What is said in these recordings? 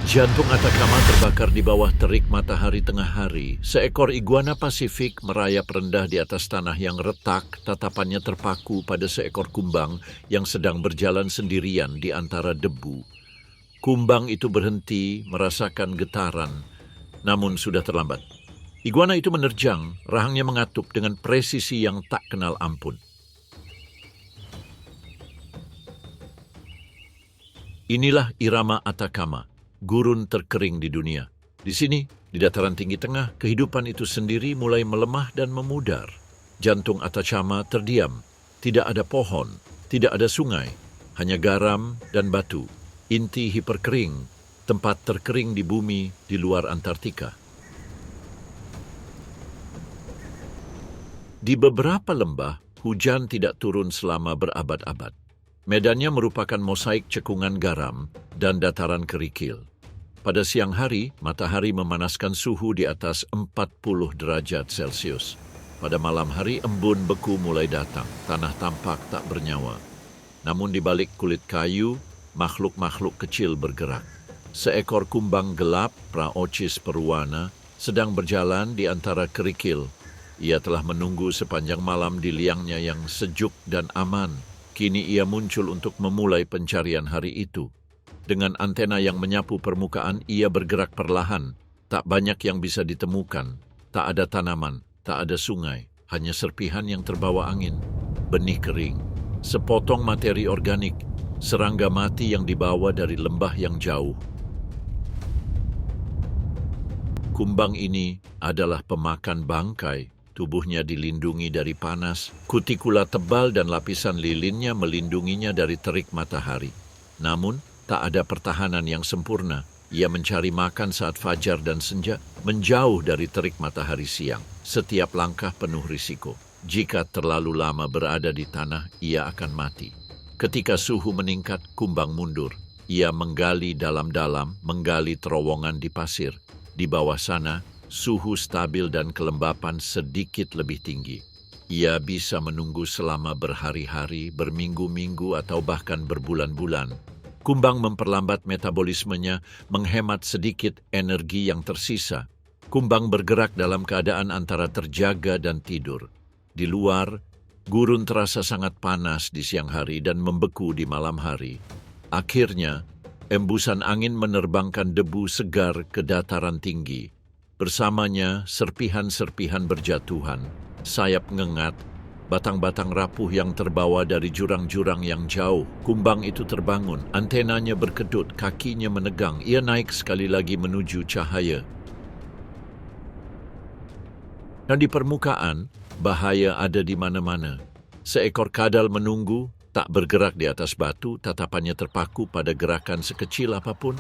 Jantung Atacama terbakar di bawah terik matahari tengah hari. Seekor iguana Pasifik merayap rendah di atas tanah yang retak, tatapannya terpaku pada seekor kumbang yang sedang berjalan sendirian di antara debu. Kumbang itu berhenti, merasakan getaran, namun sudah terlambat. Iguana itu menerjang, rahangnya mengatup dengan presisi yang tak kenal ampun. Inilah irama Atacama, gurun terkering di dunia. Di sini, di dataran tinggi tengah, kehidupan itu sendiri mulai melemah dan memudar. Jantung Atacama terdiam. Tidak ada pohon, tidak ada sungai, hanya garam dan batu. Inti hiperkering, tempat terkering di bumi di luar Antartika. Di beberapa lembah, hujan tidak turun selama berabad-abad. Medannya merupakan mosaik cekungan garam dan dataran kerikil. Pada siang hari, matahari memanaskan suhu di atas 40 derajat Celcius. Pada malam hari, embun beku mulai datang. Tanah tampak tak bernyawa. Namun di balik kulit kayu, makhluk-makhluk kecil bergerak. Seekor kumbang gelap, Praochis peruana, sedang berjalan di antara kerikil. Ia telah menunggu sepanjang malam di liangnya yang sejuk dan aman. Kini ia muncul untuk memulai pencarian hari itu. Dengan antena yang menyapu permukaan, ia bergerak perlahan. Tak banyak yang bisa ditemukan. Tak ada tanaman, tak ada sungai. Hanya serpihan yang terbawa angin. Benih kering. Sepotong materi organik. Serangga mati yang dibawa dari lembah yang jauh. Kumbang ini adalah pemakan bangkai. Tubuhnya dilindungi dari panas, kutikula tebal dan lapisan lilinnya melindunginya dari terik matahari. Namun, tak ada pertahanan yang sempurna. Ia mencari makan saat fajar dan senja, menjauh dari terik matahari siang. Setiap langkah penuh risiko. Jika terlalu lama berada di tanah, ia akan mati. Ketika suhu meningkat, kumbang mundur. Ia menggali dalam-dalam, menggali terowongan di pasir. Di bawah sana, suhu stabil dan kelembapan sedikit lebih tinggi. Ia bisa menunggu selama berhari-hari, berminggu-minggu, atau bahkan berbulan-bulan. Kumbang memperlambat metabolismenya, menghemat sedikit energi yang tersisa. Kumbang bergerak dalam keadaan antara terjaga dan tidur. Di luar, gurun terasa sangat panas di siang hari dan membeku di malam hari. Akhirnya, embusan angin menerbangkan debu segar ke dataran tinggi. Bersamanya, serpihan-serpihan berjatuhan, sayap ngengat, batang-batang rapuh yang terbawa dari jurang-jurang yang jauh. Kumbang itu terbangun, antenanya berkedut, kakinya menegang. Ia naik sekali lagi menuju cahaya. Dan di permukaan, bahaya ada di mana-mana. Seekor kadal menunggu, tak bergerak di atas batu, tatapannya terpaku pada gerakan sekecil apapun.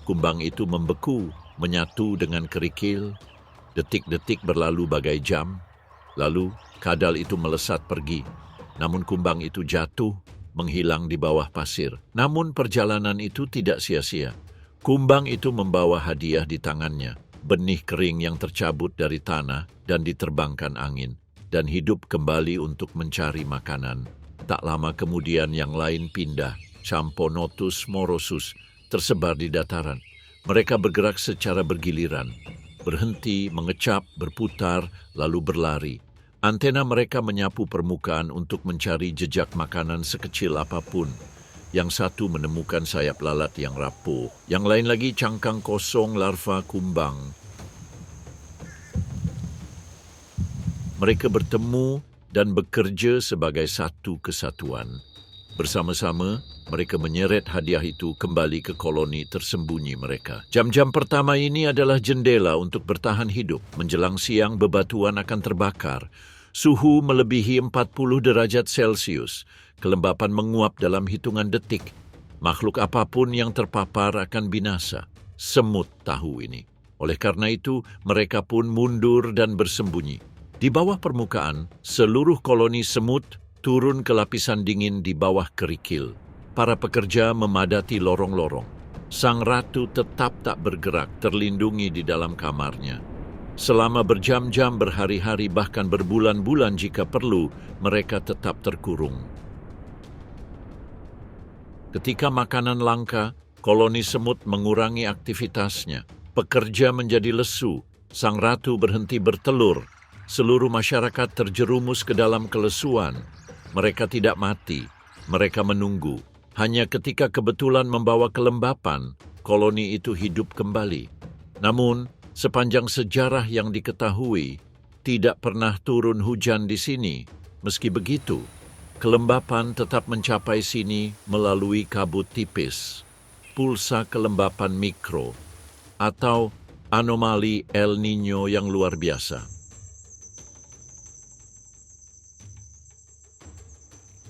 Kumbang itu membeku, menyatu dengan kerikil, detik-detik berlalu bagai jam, lalu kadal itu melesat pergi. Namun kumbang itu jatuh, menghilang di bawah pasir. Namun perjalanan itu tidak sia-sia. Kumbang itu membawa hadiah di tangannya, benih kering yang tercabut dari tanah dan diterbangkan angin, dan hidup kembali untuk mencari makanan. Tak lama kemudian yang lain pindah, Champenotus morosus, tersebar di dataran. Mereka bergerak secara bergiliran, berhenti, mengecap, berputar, lalu berlari. Antena mereka menyapu permukaan untuk mencari jejak makanan sekecil apapun. Yang satu menemukan sayap lalat yang rapuh, yang lain lagi cangkang kosong larva kumbang. Mereka bertemu dan bekerja sebagai satu kesatuan. Bersama-sama, mereka menyeret hadiah itu kembali ke koloni tersembunyi mereka. Jam-jam pertama ini adalah jendela untuk bertahan hidup. Menjelang siang, bebatuan akan terbakar. Suhu melebihi 40 derajat Celcius. Kelembapan menguap dalam hitungan detik. Makhluk apapun yang terpapar akan binasa. Semut tahu ini. Oleh karena itu, mereka pun mundur dan bersembunyi. Di bawah permukaan, seluruh koloni semut turun ke lapisan dingin di bawah kerikil. Para pekerja memadati lorong-lorong. Sang ratu tetap tak bergerak, terlindungi di dalam kamarnya. Selama berjam-jam, berhari-hari, bahkan berbulan-bulan jika perlu, mereka tetap terkurung. Ketika makanan langka, Koloni semut mengurangi aktivitasnya. Pekerja menjadi lesu. Sang ratu berhenti bertelur. Seluruh masyarakat terjerumus ke dalam kelesuan. Mereka tidak mati. Mereka menunggu. Hanya ketika kebetulan membawa kelembapan, koloni itu hidup kembali. Namun, sepanjang sejarah yang diketahui, tidak pernah turun hujan di sini. Meski begitu, kelembapan tetap mencapai sini melalui kabut tipis, pulsa kelembapan mikro, atau anomali El Niño yang luar biasa.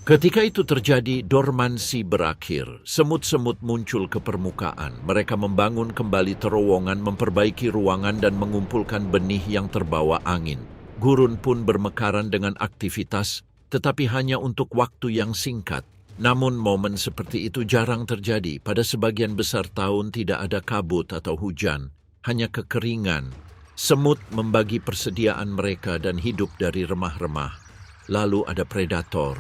Ketika itu terjadi, dormansi berakhir. Semut-semut muncul ke permukaan. Mereka membangun kembali terowongan, memperbaiki ruangan, dan mengumpulkan benih yang terbawa angin. Gurun pun bermekaran dengan aktivitas, tetapi hanya untuk waktu yang singkat. Namun momen seperti itu jarang terjadi. Pada sebagian besar tahun tidak ada kabut atau hujan, hanya kekeringan. Semut membagi persediaan mereka dan hidup dari remah-remah. Lalu ada predator.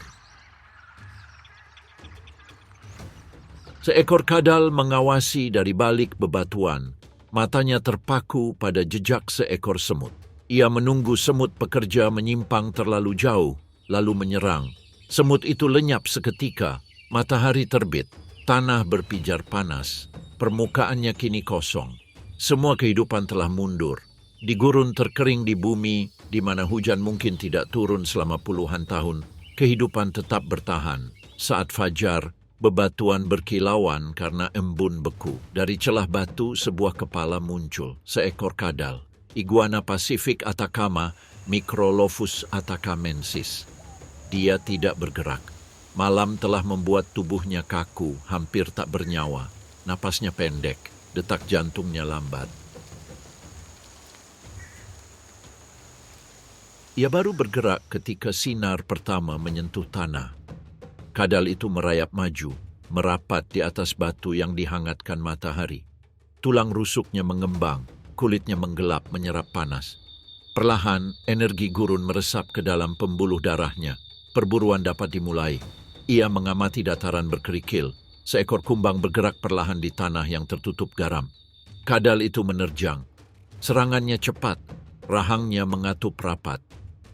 Seekor kadal mengawasi dari balik bebatuan. Matanya terpaku pada jejak seekor semut. Ia menunggu semut pekerja menyimpang terlalu jauh, lalu menyerang. Semut itu lenyap seketika. Matahari terbit. Tanah berpijar panas. Permukaannya kini kosong. Semua kehidupan telah mundur. Di gurun terkering di bumi, di mana hujan mungkin tidak turun selama puluhan tahun, kehidupan tetap bertahan. Saat fajar, bebatuan berkilauan karena embun beku. Dari celah batu, sebuah kepala muncul. Seekor kadal. Iguana Pasifik Atacama, Microlophus atacamensis. Dia tidak bergerak. Malam telah membuat tubuhnya kaku, hampir tak bernyawa. Napasnya pendek, detak jantungnya lambat. Ia baru bergerak ketika sinar pertama menyentuh tanah. Kadal itu merayap maju, merapat di atas batu yang dihangatkan matahari. Tulang rusuknya mengembang, kulitnya menggelap menyerap panas. Perlahan, energi gurun meresap ke dalam pembuluh darahnya. Perburuan dapat dimulai. Ia mengamati dataran berkerikil. Seekor kumbang bergerak perlahan di tanah yang tertutup garam. Kadal itu menerjang. Serangannya cepat, rahangnya mengatup rapat.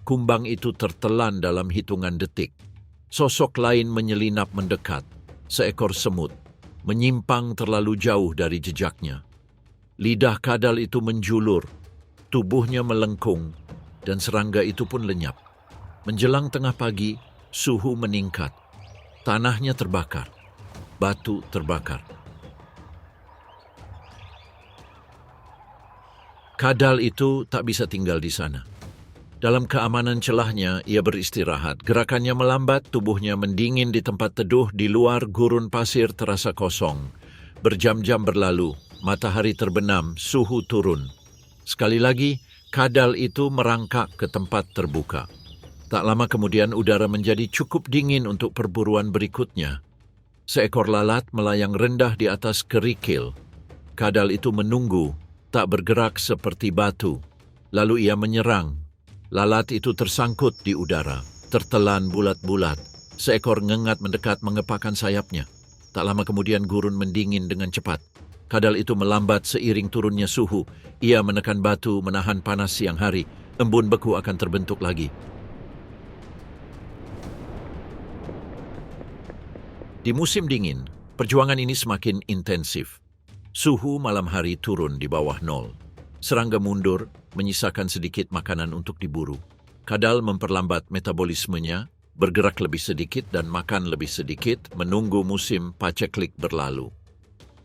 Kumbang itu tertelan dalam hitungan detik. Sosok lain menyelinap mendekat, seekor semut, menyimpang terlalu jauh dari jejaknya. Lidah kadal itu menjulur, tubuhnya melengkung, dan serangga itu pun lenyap. Menjelang tengah pagi, suhu meningkat. Tanahnya terbakar, batu terbakar. Kadal itu tak bisa tinggal di sana. Dalam keamanan celahnya, ia beristirahat. Gerakannya melambat, tubuhnya mendingin di tempat teduh. Di luar, gurun pasir terasa kosong. Berjam-jam berlalu, matahari terbenam, suhu turun. Sekali lagi, kadal itu merangkak ke tempat terbuka. Tak lama kemudian, udara menjadi cukup dingin untuk perburuan berikutnya. Seekor lalat melayang rendah di atas kerikil. Kadal itu menunggu, tak bergerak seperti batu. Lalu ia menyerang. Lalat itu tersangkut di udara, tertelan bulat-bulat. Seekor ngengat mendekat mengepakkan sayapnya. Tak lama kemudian gurun mendingin dengan cepat. Kadal itu melambat seiring turunnya suhu. Ia menekan batu menahan panas siang hari. Embun beku akan terbentuk lagi. Di musim dingin, perjuangan ini semakin intensif. Suhu malam hari turun di bawah nol. Serangga mundur, menyisakan sedikit makanan untuk diburu. Kadal memperlambat metabolismenya, bergerak lebih sedikit dan makan lebih sedikit, menunggu musim paceklik berlalu.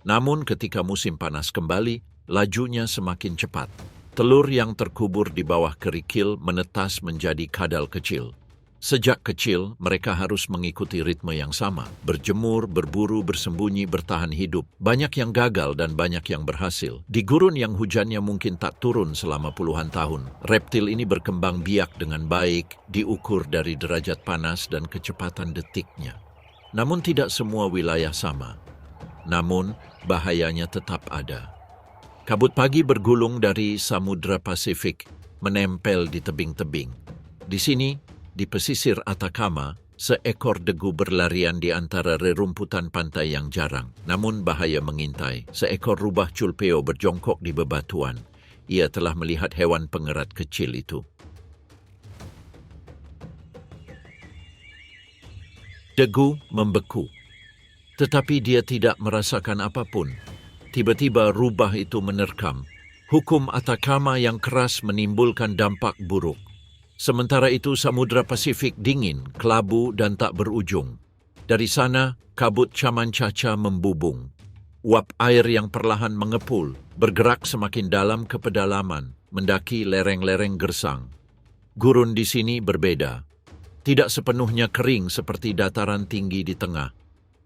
Namun ketika musim panas kembali, lajunya semakin cepat. Telur yang terkubur di bawah kerikil menetas menjadi kadal kecil. Sejak kecil, mereka harus mengikuti ritme yang sama. Berjemur, berburu, bersembunyi, bertahan hidup. Banyak yang gagal dan banyak yang berhasil. Di gurun yang hujannya mungkin tak turun selama puluhan tahun, reptil ini berkembang biak dengan baik, diukur dari derajat panas dan kecepatan detiknya. Namun tidak semua wilayah sama. Namun, bahayanya tetap ada. Kabut pagi bergulung dari Samudra Pasifik, menempel di tebing-tebing. Di sini, di pesisir Atacama, Seekor degu berlarian di antara rerumputan pantai yang jarang, namun bahaya mengintai. Seekor rubah culpeo berjongkok di bebatuan. Ia telah melihat hewan pengerat kecil itu. Degu membeku, tetapi dia tidak merasakan apapun. Tiba-tiba rubah itu menerkam. Hukum Atacama yang keras menimbulkan dampak buruk. Sementara itu Samudra Pasifik dingin, kelabu dan tak berujung. Dari sana, kabut Chaman Chacha membubung. Uap air yang perlahan mengepul, bergerak semakin dalam ke pedalaman, mendaki lereng-lereng gersang. Gurun di sini berbeda. Tidak sepenuhnya kering seperti dataran tinggi di tengah.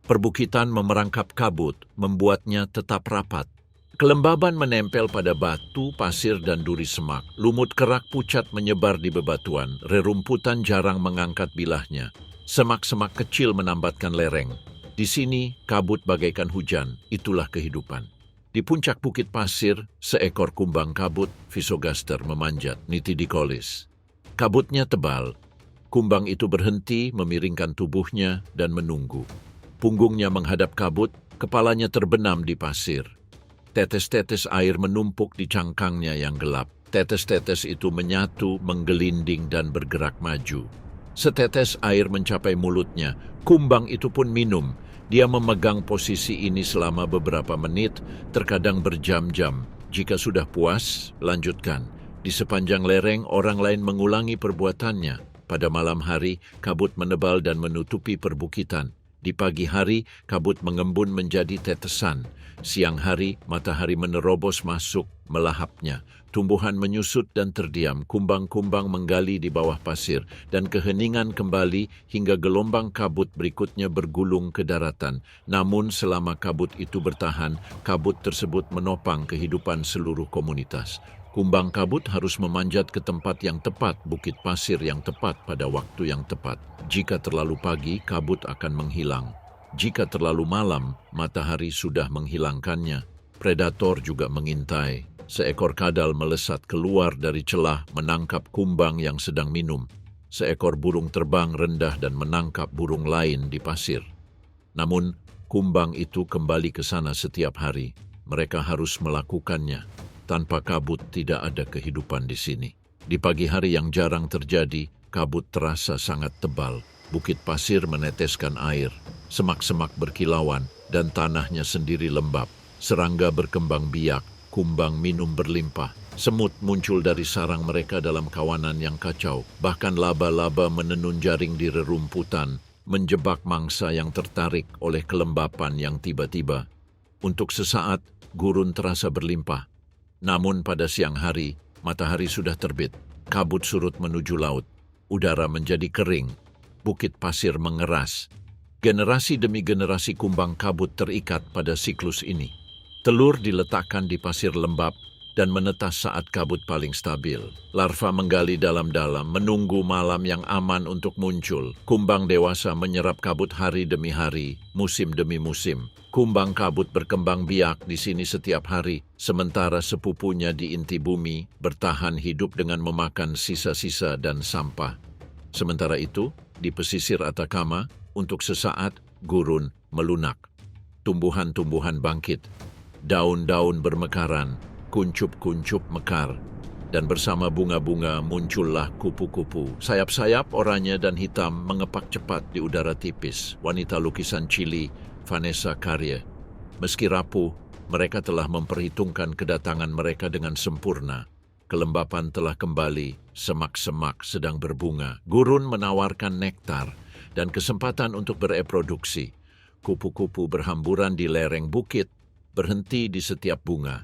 Perbukitan memerangkap kabut, membuatnya tetap rapat. Kelembaban menempel pada batu, pasir, dan duri semak. Lumut kerak pucat menyebar di bebatuan. Rerumputan jarang mengangkat bilahnya. Semak-semak kecil menambatkan lereng. Di sini, kabut bagaikan hujan. Itulah kehidupan. Di puncak bukit pasir, seekor kumbang kabut, Physogaster, memanjat, nitidicolis. Kabutnya tebal. Kumbang itu berhenti, memiringkan tubuhnya, dan menunggu. Punggungnya menghadap kabut, kepalanya terbenam di pasir. Tetes-tetes air menumpuk di cangkangnya yang gelap. Tetes-tetes itu menyatu, menggelinding, dan bergerak maju. Setetes air mencapai mulutnya. Kumbang itu pun minum. Dia memegang posisi ini selama beberapa menit, terkadang berjam-jam. Jika sudah puas, lanjutkan. Di sepanjang lereng, orang lain mengulangi perbuatannya. Pada malam hari, kabut menebal dan menutupi perbukitan. Di pagi hari, kabut mengembun menjadi tetesan. Siang hari, matahari menerobos masuk, melahapnya. Tumbuhan menyusut dan terdiam, kumbang-kumbang menggali di bawah pasir, dan keheningan kembali hingga gelombang kabut berikutnya bergulung ke daratan. Namun selama kabut itu bertahan, kabut tersebut menopang kehidupan seluruh komunitas. Kumbang kabut harus memanjat ke tempat yang tepat, bukit pasir yang tepat pada waktu yang tepat. Jika terlalu pagi, kabut akan menghilang. Jika terlalu malam, matahari sudah menghilangkannya. Predator juga mengintai. Seekor kadal melesat keluar dari celah menangkap kumbang yang sedang minum. Seekor burung terbang rendah dan menangkap burung lain di pasir. Namun, kumbang itu kembali ke sana setiap hari. Mereka harus melakukannya. Tanpa kabut tidak ada kehidupan di sini. Di pagi hari yang jarang terjadi, kabut terasa sangat tebal. Bukit pasir meneteskan air. Semak-semak berkilauan dan tanahnya sendiri lembab. Serangga berkembang biak, kumbang minum berlimpah. Semut muncul dari sarang mereka dalam kawanan yang kacau. Bahkan laba-laba menenun jaring di rerumputan, menjebak mangsa yang tertarik oleh kelembapan yang tiba-tiba. Untuk sesaat, gurun terasa berlimpah. Namun pada siang hari, matahari sudah terbit. Kabut surut menuju laut. Udara menjadi kering. Bukit pasir mengeras. Generasi demi generasi kumbang kabut terikat pada siklus ini. Telur diletakkan di pasir lembab dan menetas saat kabut paling stabil. Larva menggali dalam-dalam, menunggu malam yang aman untuk muncul. Kumbang dewasa menyerap kabut hari demi hari, musim demi musim. Kumbang kabut berkembang biak di sini setiap hari, sementara sepupunya di inti bumi bertahan hidup dengan memakan sisa-sisa dan sampah. Sementara itu, di pesisir Atacama, untuk sesaat gurun melunak. Tumbuhan-tumbuhan bangkit. Daun-daun bermekaran, kuncup-kuncup mekar. Dan bersama bunga-bunga muncullah kupu-kupu. Sayap-sayap oranye dan hitam mengepak cepat di udara tipis. Wanita lukisan Chili, Vanessa Carrier. Meski rapuh, mereka telah memperhitungkan kedatangan mereka dengan sempurna. Kelembapan telah kembali, semak-semak sedang berbunga. Gurun menawarkan nektar dan kesempatan untuk bereproduksi. Kupu-kupu berhamburan di lereng bukit, berhenti di setiap bunga.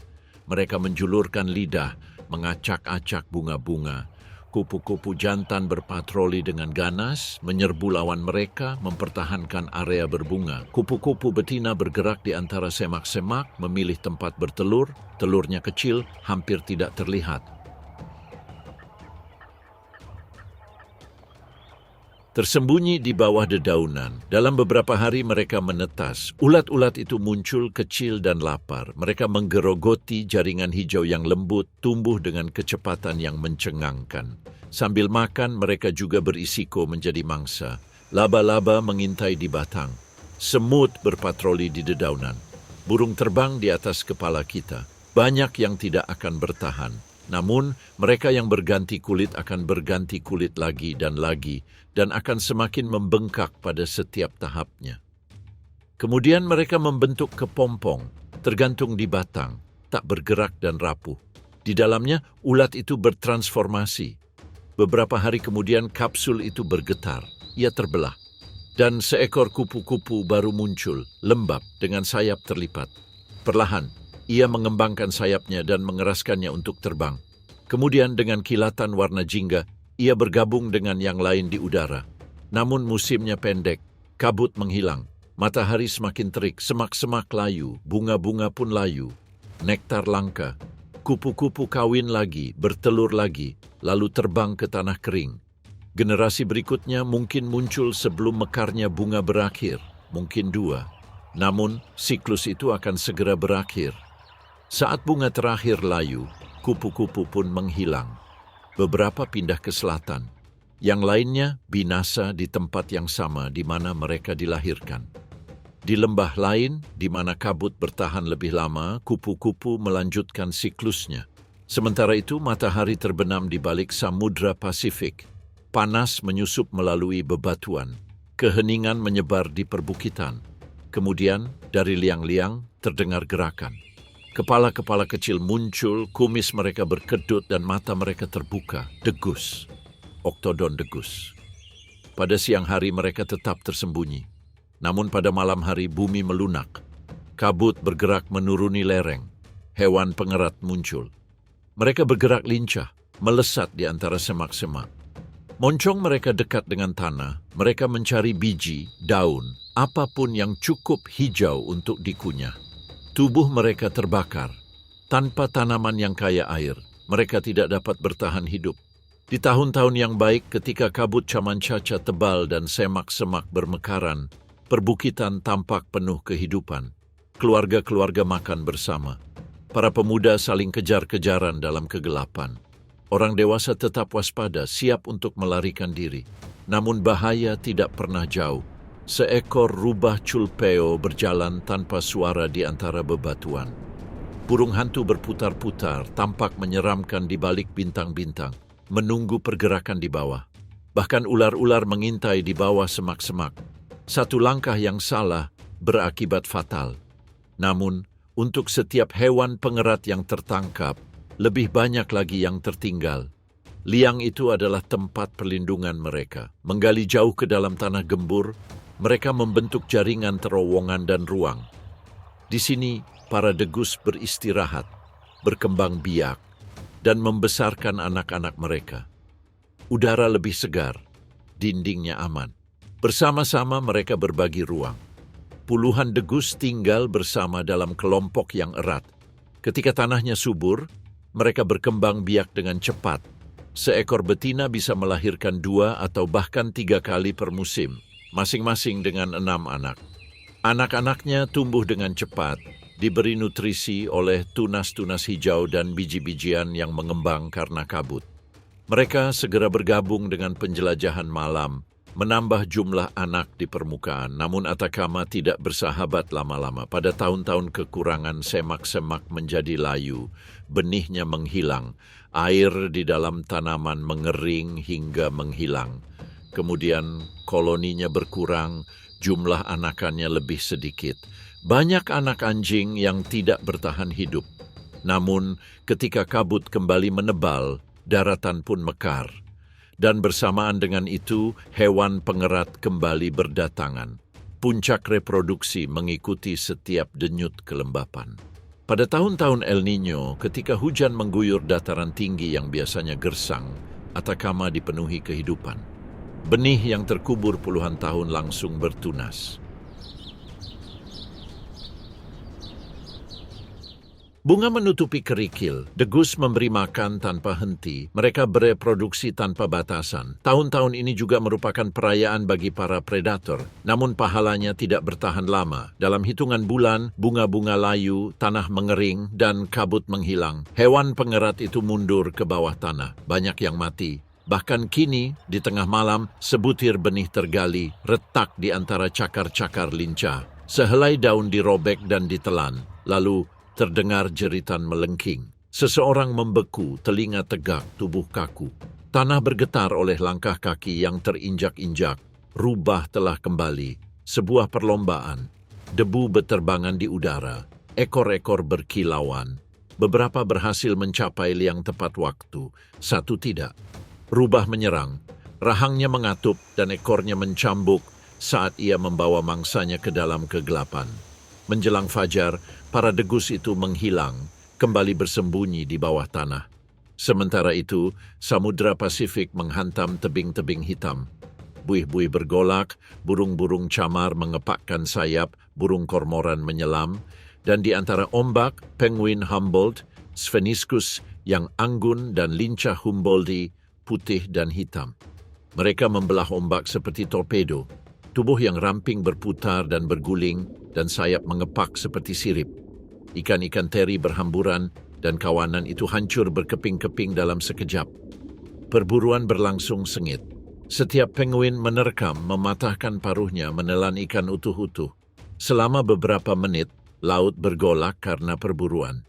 Mereka menjulurkan lidah, mengacak-acak bunga-bunga. Kupu-kupu jantan berpatroli dengan ganas, menyerbu lawan mereka, mempertahankan area berbunga. Kupu-kupu betina bergerak di antara semak-semak, memilih tempat bertelur. Telurnya kecil, hampir tidak terlihat. Tersembunyi di bawah dedaunan, dalam beberapa hari mereka menetas. Ulat-ulat itu muncul kecil dan lapar. Mereka menggerogoti jaringan hijau yang lembut, tumbuh dengan kecepatan yang mencengangkan. Sambil makan, mereka juga berisiko menjadi mangsa. Laba-laba mengintai di batang. Semut berpatroli di dedaunan. Burung terbang di atas kepala kita. Banyak yang tidak akan bertahan. Namun, mereka yang berganti kulit akan berganti kulit lagi dan akan semakin membengkak pada setiap tahapnya. Kemudian mereka membentuk kepompong, tergantung di batang, tak bergerak dan rapuh. Di dalamnya, ulat itu bertransformasi. Beberapa hari kemudian kapsul itu bergetar, ia terbelah. Dan seekor kupu-kupu baru muncul, lembab dengan sayap terlipat. Perlahan, ia mengembangkan sayapnya dan mengeraskannya untuk terbang. Kemudian dengan kilatan warna jingga, ia bergabung dengan yang lain di udara. Namun musimnya pendek, kabut menghilang. Matahari semakin terik, semak-semak layu, bunga-bunga pun layu. Nektar langka, kupu-kupu kawin lagi, bertelur lagi, lalu terbang ke tanah kering. Generasi berikutnya mungkin muncul sebelum mekarnya bunga berakhir, mungkin 2. Namun, siklus itu akan segera berakhir. Saat bunga terakhir layu, kupu-kupu pun menghilang. Beberapa pindah ke selatan. Yang lainnya binasa di tempat yang sama di mana mereka dilahirkan. Di lembah lain, di mana kabut bertahan lebih lama, kupu-kupu melanjutkan siklusnya. Sementara itu, matahari terbenam di balik Samudra Pasifik. Panas menyusup melalui bebatuan. Keheningan menyebar di perbukitan. Kemudian, dari liang-liang terdengar gerakan. Kepala-kepala kecil muncul, kumis mereka berkedut dan mata mereka terbuka. Degus. Oktodon degus. Pada siang hari mereka tetap tersembunyi. Namun pada malam hari bumi melunak. Kabut bergerak menuruni lereng. Hewan pengerat muncul. Mereka bergerak lincah, melesat di antara semak-semak. Moncong mereka dekat dengan tanah. Mereka mencari biji, daun, apapun yang cukup hijau untuk dikunyah. Tubuh mereka terbakar. Tanpa tanaman yang kaya air, mereka tidak dapat bertahan hidup. Di tahun-tahun yang baik ketika kabut camancaca tebal dan semak-semak bermekaran, perbukitan tampak penuh kehidupan. Keluarga-keluarga makan bersama. Para pemuda saling kejar-kejaran dalam kegelapan. Orang dewasa tetap waspada, siap untuk melarikan diri. Namun bahaya tidak pernah jauh. Seekor rubah culpeo berjalan tanpa suara di antara bebatuan. Burung hantu berputar-putar, tampak menyeramkan di balik bintang-bintang, menunggu pergerakan di bawah. Bahkan ular-ular mengintai di bawah semak-semak. Satu langkah yang salah berakibat fatal. Namun, untuk setiap hewan pengerat yang tertangkap, lebih banyak lagi yang tertinggal. Liang itu adalah tempat perlindungan mereka. Menggali jauh ke dalam tanah gembur, mereka membentuk jaringan terowongan dan ruang. Di sini, para degus beristirahat, berkembang biak, dan membesarkan anak-anak mereka. Udara lebih segar, dindingnya aman. Bersama-sama mereka berbagi ruang. Puluhan degus tinggal bersama dalam kelompok yang erat. Ketika tanahnya subur, mereka berkembang biak dengan cepat. Seekor betina bisa melahirkan 2 atau bahkan 3 kali per musim, masing-masing dengan 6 anak. Anak-anaknya tumbuh dengan cepat, diberi nutrisi oleh tunas-tunas hijau dan biji-bijian yang mengembang karena kabut. Mereka segera bergabung dengan penjelajahan malam, menambah jumlah anak di permukaan. Namun Atacama tidak bersahabat lama-lama. Pada tahun-tahun kekurangan, semak-semak menjadi layu, benihnya menghilang, air di dalam tanaman mengering hingga menghilang. Kemudian koloninya berkurang, jumlah anakannya lebih sedikit. Banyak anak anjing yang tidak bertahan hidup. Namun ketika kabut kembali menebal, daratan pun mekar. Dan bersamaan dengan itu, hewan pengerat kembali berdatangan. Puncak reproduksi mengikuti setiap denyut kelembapan. Pada tahun-tahun El Niño, ketika hujan mengguyur dataran tinggi yang biasanya gersang, Atacama dipenuhi kehidupan. Benih yang terkubur puluhan tahun langsung bertunas. Bunga menutupi kerikil, degus memberi makan tanpa henti, mereka bereproduksi tanpa batasan. Tahun-tahun ini juga merupakan perayaan bagi para predator, namun pahalanya tidak bertahan lama. Dalam hitungan bulan, bunga-bunga layu, tanah mengering, dan kabut menghilang. Hewan pengerat itu mundur ke bawah tanah, banyak yang mati, Bahkan kini, di tengah malam, sebutir benih tergali, retak di antara cakar-cakar lincah. Sehelai daun dirobek dan ditelan, lalu terdengar jeritan melengking. Seseorang membeku, telinga tegak, tubuh kaku. Tanah bergetar oleh langkah kaki yang terinjak-injak. Rubah telah kembali. Sebuah perlombaan. Debu beterbangan di udara. Ekor-ekor berkilauan. Beberapa berhasil mencapai liang tepat waktu. Satu tidak. Rubah menyerang, rahangnya mengatup dan ekornya mencambuk saat ia membawa mangsanya ke dalam kegelapan. Menjelang fajar, para degus itu menghilang, kembali bersembunyi di bawah tanah. Sementara itu, Samudra Pasifik menghantam tebing-tebing hitam. Buih-buih bergolak, burung-burung camar mengepakkan sayap, burung kormoran menyelam, dan di antara ombak, penguin Humboldt, Spheniscus yang anggun dan lincah Humboldti, putih dan hitam. Mereka membelah ombak seperti torpedo, tubuh yang ramping berputar dan berguling, dan sayap mengepak seperti sirip. Ikan-ikan teri berhamburan, dan kawanan itu hancur berkeping-keping dalam sekejap. Perburuan berlangsung sengit. Setiap penguin menerkam, mematahkan paruhnya, menelan ikan utuh-utuh. Selama beberapa menit, laut bergolak karena perburuan.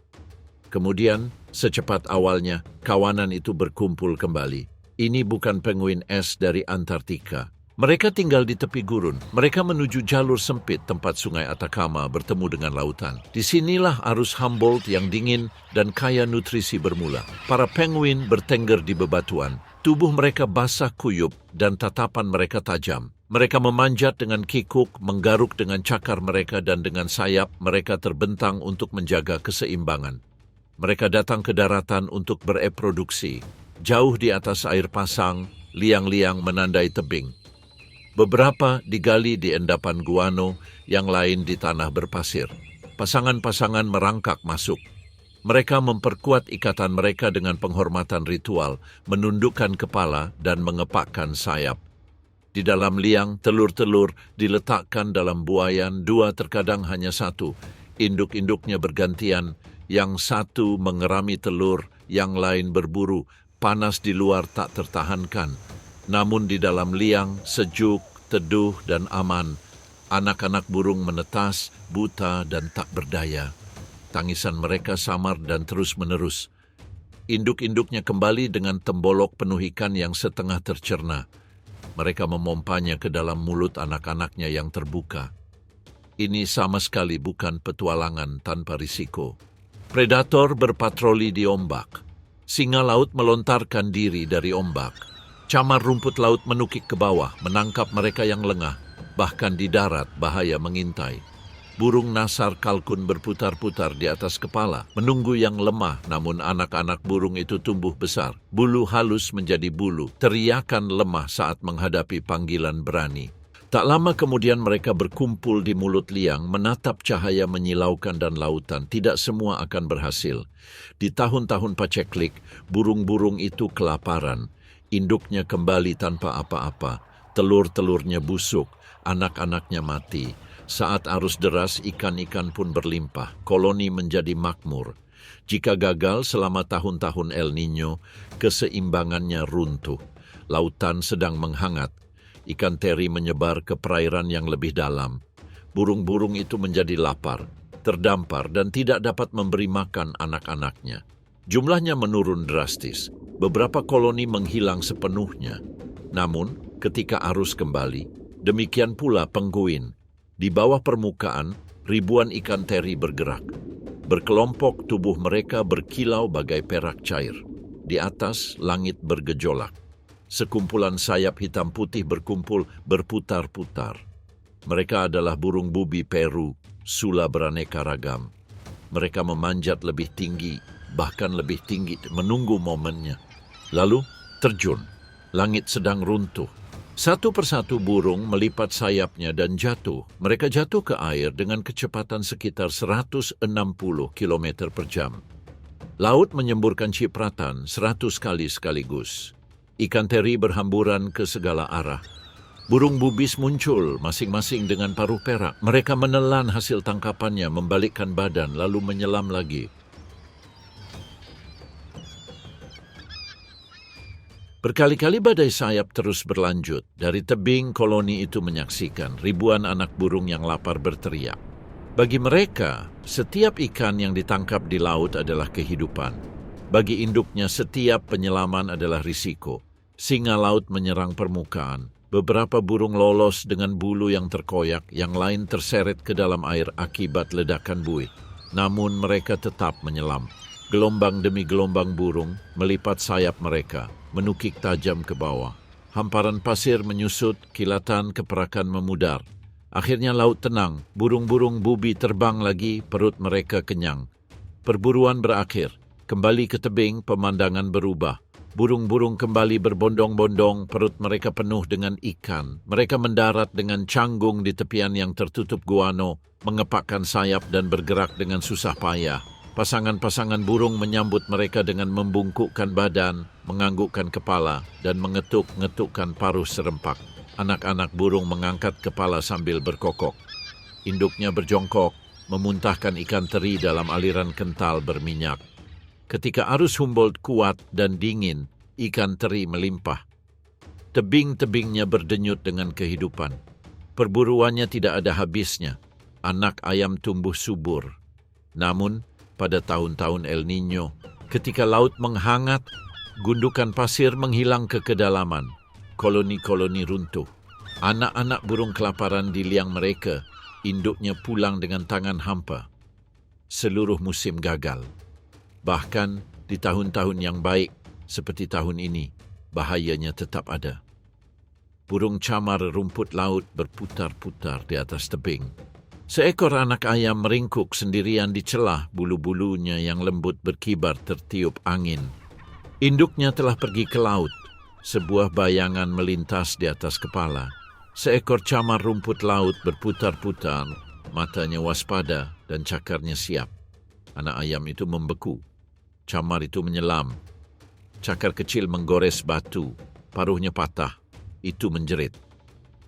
Kemudian, secepat awalnya, kawanan itu berkumpul kembali. Ini bukan penguin es dari Antartika. Mereka tinggal di tepi gurun. Mereka menuju jalur sempit tempat sungai Atacama bertemu dengan lautan. Disinilah arus Humboldt yang dingin dan kaya nutrisi bermula. Para penguin bertengger di bebatuan. Tubuh mereka basah kuyup dan tatapan mereka tajam. Mereka memanjat dengan kikuk, menggaruk dengan cakar mereka, dan dengan sayap mereka terbentang untuk menjaga keseimbangan. Mereka datang ke daratan untuk bereproduksi. Jauh di atas air pasang, liang-liang menandai tebing. Beberapa digali di endapan guano, yang lain di tanah berpasir. Pasangan-pasangan merangkak masuk. Mereka memperkuat ikatan mereka dengan penghormatan ritual, menundukkan kepala dan mengepakkan sayap. Di dalam liang, telur-telur diletakkan dalam buayan, dua terkadang hanya satu. Induk-induknya bergantian, yang satu mengerami telur, yang lain berburu. Panas di luar tak tertahankan. Namun di dalam liang, sejuk, teduh, dan aman. Anak-anak burung menetas, buta, dan tak berdaya. Tangisan mereka samar dan terus-menerus. Induk-induknya kembali dengan tembolok penuh ikan yang setengah tercerna. Mereka memompanya ke dalam mulut anak-anaknya yang terbuka. Ini sama sekali bukan petualangan tanpa risiko. Predator berpatroli di ombak. Singa laut melontarkan diri dari ombak. Camar rumput laut menukik ke bawah, menangkap mereka yang lengah. Bahkan di darat, bahaya mengintai. Burung nasar kalkun berputar-putar di atas kepala, menunggu yang lemah, namun anak-anak burung itu tumbuh besar. Bulu halus menjadi bulu, teriakan lemah saat menghadapi panggilan berani. Tak lama kemudian mereka berkumpul di mulut liang, menatap cahaya menyilaukan dan lautan. Tidak semua akan berhasil. Di tahun-tahun paceklik, burung-burung itu kelaparan. Induknya kembali tanpa apa-apa. Telur-telurnya busuk, anak-anaknya mati. Saat arus deras, ikan-ikan pun berlimpah. Koloni menjadi makmur. Jika gagal selama tahun-tahun El Niño, keseimbangannya runtuh. Lautan sedang menghangat. Ikan teri menyebar ke perairan yang lebih dalam. Burung-burung itu menjadi lapar, terdampar, dan tidak dapat memberi makan anak-anaknya. Jumlahnya menurun drastis. Beberapa koloni menghilang sepenuhnya. Namun, ketika arus kembali, demikian pula pengguin. Di bawah permukaan, ribuan ikan teri bergerak. Berkelompok, tubuh mereka berkilau bagai perak cair. Di atas, langit bergejolak. Sekumpulan sayap hitam putih berkumpul, berputar-putar. Mereka adalah burung bubi Peru, sula beraneka ragam. Mereka memanjat lebih tinggi, bahkan lebih tinggi, menunggu momennya. Lalu, terjun. Langit sedang runtuh. Satu persatu burung melipat sayapnya dan jatuh. Mereka jatuh ke air dengan kecepatan sekitar 160 km per jam. Laut menyemburkan cipratan 100 kali sekaligus. Ikan teri berhamburan ke segala arah. Burung bubis muncul, masing-masing dengan paruh perak. Mereka menelan hasil tangkapannya, membalikkan badan, lalu menyelam lagi. Berkali-kali badai sayap terus berlanjut. Dari tebing koloni itu menyaksikan ribuan anak burung yang lapar berteriak. Bagi mereka, setiap ikan yang ditangkap di laut adalah kehidupan. Bagi induknya, setiap penyelaman adalah risiko. Singa laut menyerang permukaan. Beberapa burung lolos dengan bulu yang terkoyak, yang lain terseret ke dalam air akibat ledakan buih. Namun mereka tetap menyelam. Gelombang demi gelombang burung melipat sayap mereka, menukik tajam ke bawah. Hamparan pasir menyusut, kilatan keperakan memudar. Akhirnya laut tenang, burung-burung bubi terbang lagi, perut mereka kenyang. Perburuan berakhir, kembali ke tebing, pemandangan berubah. Burung-burung kembali berbondong-bondong, perut mereka penuh dengan ikan. Mereka mendarat dengan canggung di tepian yang tertutup guano, mengepakkan sayap dan bergerak dengan susah payah. Pasangan-pasangan burung menyambut mereka dengan membungkukkan badan, menganggukkan kepala, dan mengetuk-ngetukkan paruh serempak. Anak-anak burung mengangkat kepala sambil berkokok. Induknya berjongkok, memuntahkan ikan teri dalam aliran kental berminyak. Ketika arus Humboldt kuat dan dingin, ikan teri melimpah. Tebing-tebingnya berdenyut dengan kehidupan. Perburuannya tidak ada habisnya. Anak ayam tumbuh subur. Namun, pada tahun-tahun El Niño, ketika laut menghangat, gundukan pasir menghilang ke kedalaman. Koloni-koloni runtuh. Anak-anak burung kelaparan di liang mereka, induknya pulang dengan tangan hampa. Seluruh musim gagal. Bahkan di tahun-tahun yang baik, seperti tahun ini, bahayanya tetap ada. Burung camar rumput laut berputar-putar di atas tebing. Seekor anak ayam meringkuk sendirian di celah, bulu-bulunya yang lembut berkibar tertiup angin. Induknya telah pergi ke laut. Sebuah bayangan melintas di atas kepala. Seekor camar rumput laut berputar-putar, matanya waspada dan cakarnya siap. Anak ayam itu membeku. Camar itu menyelam. Cakar kecil menggores batu. Paruhnya patah. Itu menjerit.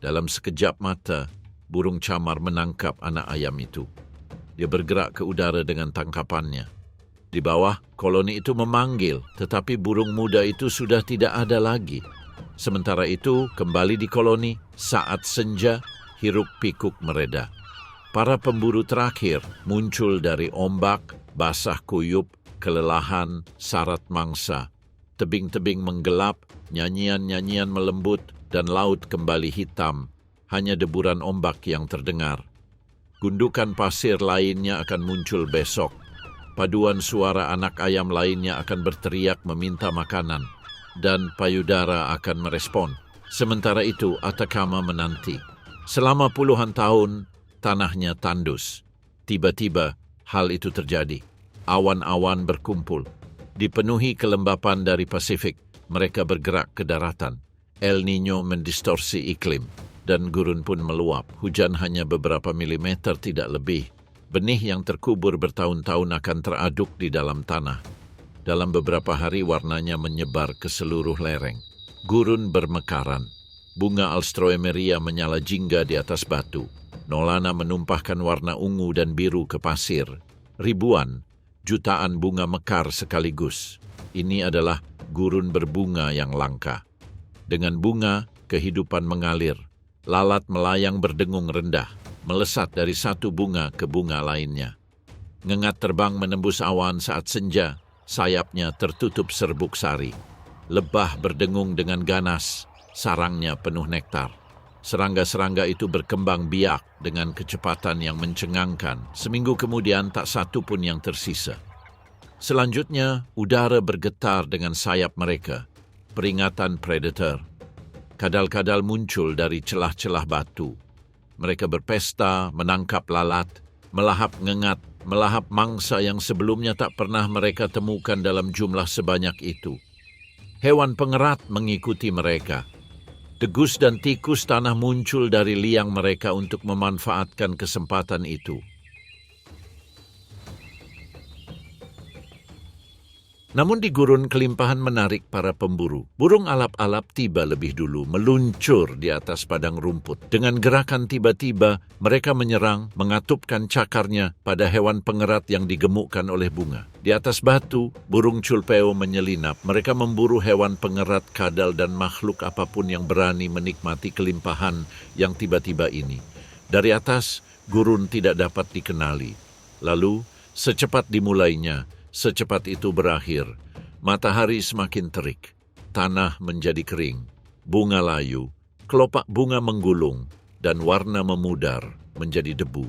Dalam sekejap mata, burung camar menangkap anak ayam itu. Dia bergerak ke udara dengan tangkapannya. Di bawah, koloni itu memanggil, tetapi burung muda itu sudah tidak ada lagi. Sementara itu, kembali di koloni, saat senja, hiruk-pikuk mereda. Para pemburu terakhir muncul dari ombak, basah kuyup, kelelahan, syarat mangsa. Tebing-tebing menggelap, nyanyian-nyanyian melembut, dan laut kembali hitam. Hanya deburan ombak yang terdengar. Gundukan pasir lainnya akan muncul besok. Paduan suara anak ayam lainnya akan berteriak meminta makanan. Dan payudara akan merespon. Sementara itu, Atacama menanti. Selama puluhan tahun, tanahnya tandus. Tiba-tiba, hal itu terjadi. Awan-awan berkumpul. Dipenuhi kelembapan dari Pasifik, mereka bergerak ke daratan. El Niño mendistorsi iklim. Dan gurun pun meluap. Hujan hanya beberapa milimeter, tidak lebih. Benih yang terkubur bertahun-tahun akan teraduk di dalam tanah. Dalam beberapa hari warnanya menyebar ke seluruh lereng. Gurun bermekaran. Bunga Alstroemeria menyala jingga di atas batu. Nolana menumpahkan warna ungu dan biru ke pasir. Ribuan, jutaan bunga mekar sekaligus. Ini adalah gurun berbunga yang langka. Dengan bunga, kehidupan mengalir. Lalat melayang berdengung rendah, melesat dari satu bunga ke bunga lainnya. Ngengat terbang menembus awan saat senja, sayapnya tertutup serbuk sari. Lebah berdengung dengan ganas, sarangnya penuh nektar. Serangga-serangga itu berkembang biak dengan kecepatan yang mencengangkan. Seminggu kemudian tak satu pun yang tersisa. Selanjutnya, udara bergetar dengan sayap mereka. Peringatan predator. Kadal-kadal muncul dari celah-celah batu. Mereka berpesta, menangkap lalat, melahap ngengat, melahap mangsa yang sebelumnya tak pernah mereka temukan dalam jumlah sebanyak itu. Hewan pengerat mengikuti mereka. Degus dan tikus tanah muncul dari liang mereka untuk memanfaatkan kesempatan itu. Namun di gurun kelimpahan menarik para pemburu. Burung alap-alap tiba lebih dulu, meluncur di atas padang rumput. Dengan gerakan tiba-tiba, mereka menyerang, mengatupkan cakarnya pada hewan pengerat yang digemukkan oleh bunga. Di atas batu, burung culpeo menyelinap. Mereka memburu hewan pengerat, kadal, dan makhluk apapun yang berani menikmati kelimpahan yang tiba-tiba ini. Dari atas, gurun tidak dapat dikenali. Lalu, secepat dimulainya, secepat itu berakhir. Matahari semakin terik, tanah menjadi kering, bunga layu, kelopak bunga menggulung, dan warna memudar menjadi debu.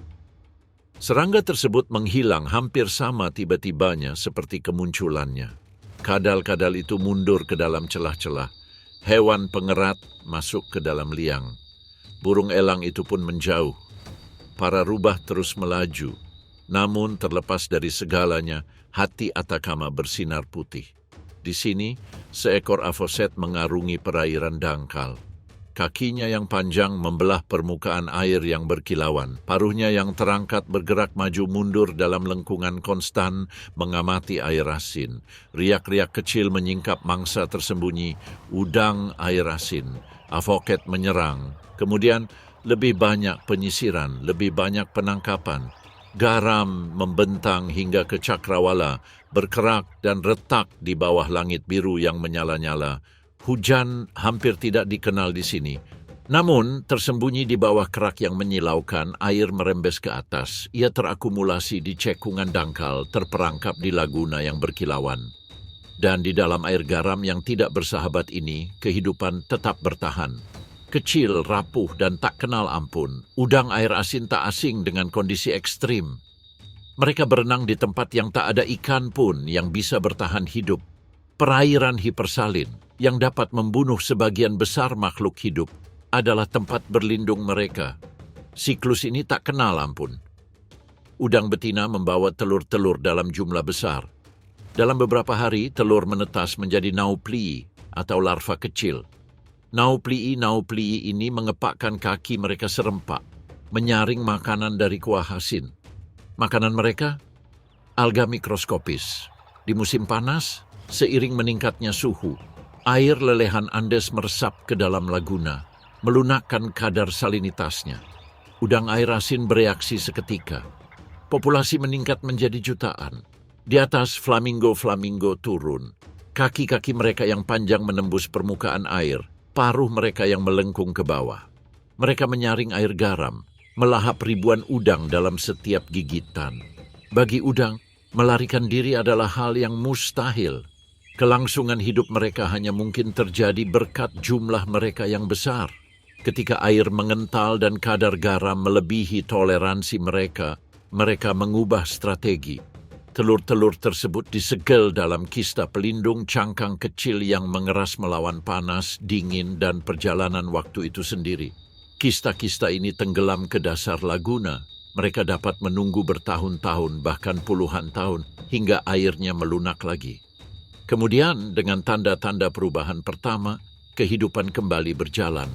Serangga tersebut menghilang hampir sama tiba-tibanya seperti kemunculannya. Kadal-kadal itu mundur ke dalam celah-celah. Hewan pengerat masuk ke dalam liang. Burung elang itu pun menjauh. Para rubah terus melaju. Namun terlepas dari segalanya, hati Atakama bersinar putih. Di sini, seekor avoset mengarungi perairan dangkal. Kakinya yang panjang membelah permukaan air yang berkilauan. Paruhnya yang terangkat bergerak maju mundur dalam lengkungan konstan mengamati air asin. Riak-riak kecil menyingkap mangsa tersembunyi. Udang air asin. Avoket menyerang. Kemudian lebih banyak penyisiran, lebih banyak penangkapan. Garam membentang hingga ke cakrawala, berkerak dan retak di bawah langit biru yang menyala-nyala. Hujan hampir tidak dikenal di sini. Namun, tersembunyi di bawah kerak yang menyilaukan, air merembes ke atas. Ia terakumulasi di cekungan dangkal, terperangkap di laguna yang berkilauan. Dan di dalam air garam yang tidak bersahabat ini, kehidupan tetap bertahan. Kecil, rapuh, dan tak kenal ampun. Udang air asin tak asing dengan kondisi ekstrim. Mereka berenang di tempat yang tak ada ikan pun yang bisa bertahan hidup. Perairan hipersalin yang dapat membunuh sebagian besar makhluk hidup adalah tempat berlindung mereka. Siklus ini tak kenal ampun. Udang betina membawa telur-telur dalam jumlah besar. Dalam beberapa hari, telur menetas menjadi nauplii atau larva kecil. Nauplii ini mengepakkan kaki mereka serempak, menyaring makanan dari kuah asin. Makanan mereka? Alga mikroskopis. Di musim panas, seiring meningkatnya suhu, air lelehan Andes meresap ke dalam laguna, melunakkan kadar salinitasnya. Udang air asin bereaksi seketika. Populasi meningkat menjadi jutaan. Di atas, flamingo turun. Kaki-kaki mereka yang panjang menembus permukaan air. Paruh mereka yang melengkung ke bawah. Mereka menyaring air garam, melahap ribuan udang dalam setiap gigitan. Bagi udang, melarikan diri adalah hal yang mustahil. Kelangsungan hidup mereka hanya mungkin terjadi berkat jumlah mereka yang besar. Ketika air mengental dan kadar garam melebihi toleransi mereka, mereka mengubah strategi. Telur-telur tersebut disegel dalam kista pelindung cangkang kecil yang mengeras melawan panas, dingin, dan perjalanan waktu itu sendiri. Kista-kista ini tenggelam ke dasar laguna. Mereka dapat menunggu bertahun-tahun, bahkan puluhan tahun, hingga airnya melunak lagi. Kemudian, dengan tanda-tanda perubahan pertama, kehidupan kembali berjalan.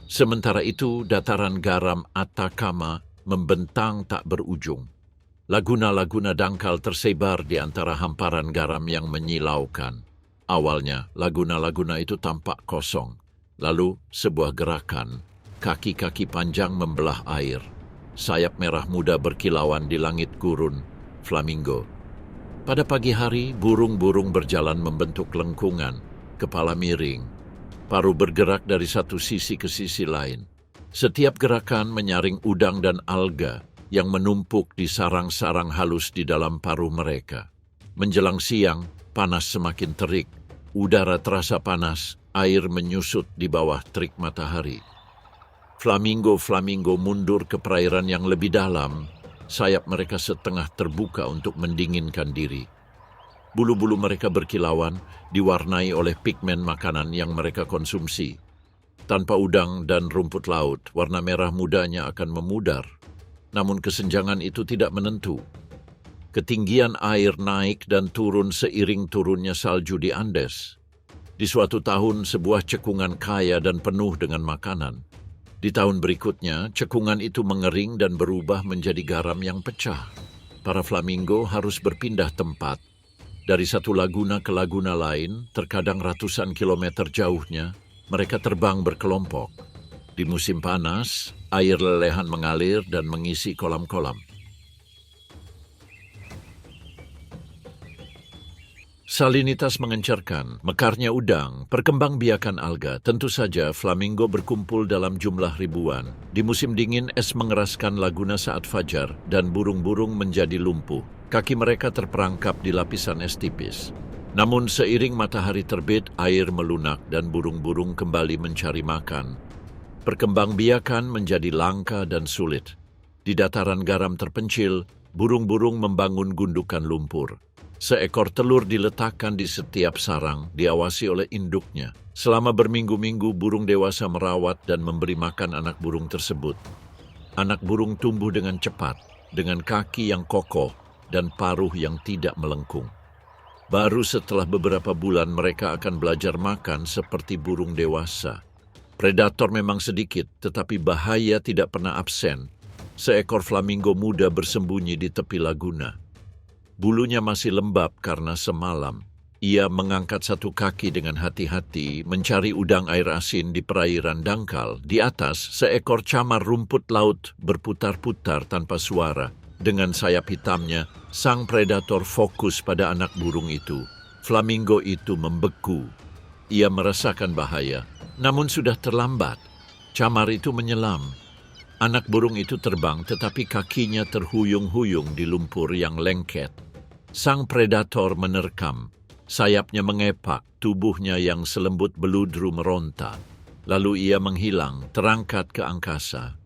Sementara itu, dataran garam Atakama membentang tak berujung. Laguna-laguna dangkal tersebar di antara hamparan garam yang menyilaukan. Awalnya, laguna-laguna itu tampak kosong. Lalu, sebuah gerakan. Kaki-kaki panjang membelah air. Sayap merah muda berkilauan di langit gurun, flamingo. Pada pagi hari, burung-burung berjalan membentuk lengkungan, kepala miring. Paruh bergerak dari satu sisi ke sisi lain. Setiap gerakan menyaring udang dan alga yang menumpuk di sarang-sarang halus di dalam paruh mereka. Menjelang siang, panas semakin terik. Udara terasa panas, air menyusut di bawah terik matahari. Flamingo mundur ke perairan yang lebih dalam. Sayap mereka setengah terbuka untuk mendinginkan diri. Bulu-bulu mereka berkilauan, diwarnai oleh pigmen makanan yang mereka konsumsi. Tanpa udang dan rumput laut, warna merah mudanya akan memudar. Namun kesenjangan itu tidak menentu. Ketinggian air naik dan turun seiring turunnya salju di Andes. Di suatu tahun, sebuah cekungan kaya dan penuh dengan makanan. Di tahun berikutnya, cekungan itu mengering dan berubah menjadi garam yang pecah. Para flamingo harus berpindah tempat. Dari satu laguna ke laguna lain, terkadang ratusan kilometer jauhnya, mereka terbang berkelompok. Di musim panas, air lelehan mengalir dan mengisi kolam-kolam. Salinitas mengencarkan, mekarnya udang, perkembangbiakan alga. Tentu saja flamingo berkumpul dalam jumlah ribuan. Di musim dingin, es mengeraskan laguna saat fajar dan burung-burung menjadi lumpuh. Kaki mereka terperangkap di lapisan es tipis. Namun seiring matahari terbit, air melunak dan burung-burung kembali mencari makan. Perkembangbiakan menjadi langka dan sulit. Di dataran garam terpencil, burung-burung membangun gundukan lumpur. Seekor telur diletakkan di setiap sarang, diawasi oleh induknya. Selama berminggu-minggu, burung dewasa merawat dan memberi makan anak burung tersebut. Anak burung tumbuh dengan cepat, dengan kaki yang kokoh dan paruh yang tidak melengkung. Baru setelah beberapa bulan mereka akan belajar makan seperti burung dewasa. Predator memang sedikit, tetapi bahaya tidak pernah absen. Seekor flamingo muda bersembunyi di tepi laguna. Bulunya masih lembab karena semalam. Ia mengangkat satu kaki dengan hati-hati, mencari udang air asin di perairan dangkal. Di atas, seekor camar rumput laut berputar-putar tanpa suara. Dengan sayap hitamnya, sang predator fokus pada anak burung itu. Flamingo itu membeku. Ia merasakan bahaya, namun sudah terlambat. Camar itu menyelam. Anak burung itu terbang, tetapi kakinya terhuyung-huyung di lumpur yang lengket. Sang predator menerkam, sayapnya mengepak, tubuhnya yang selembut beludru meronta. Lalu ia menghilang, terangkat ke angkasa.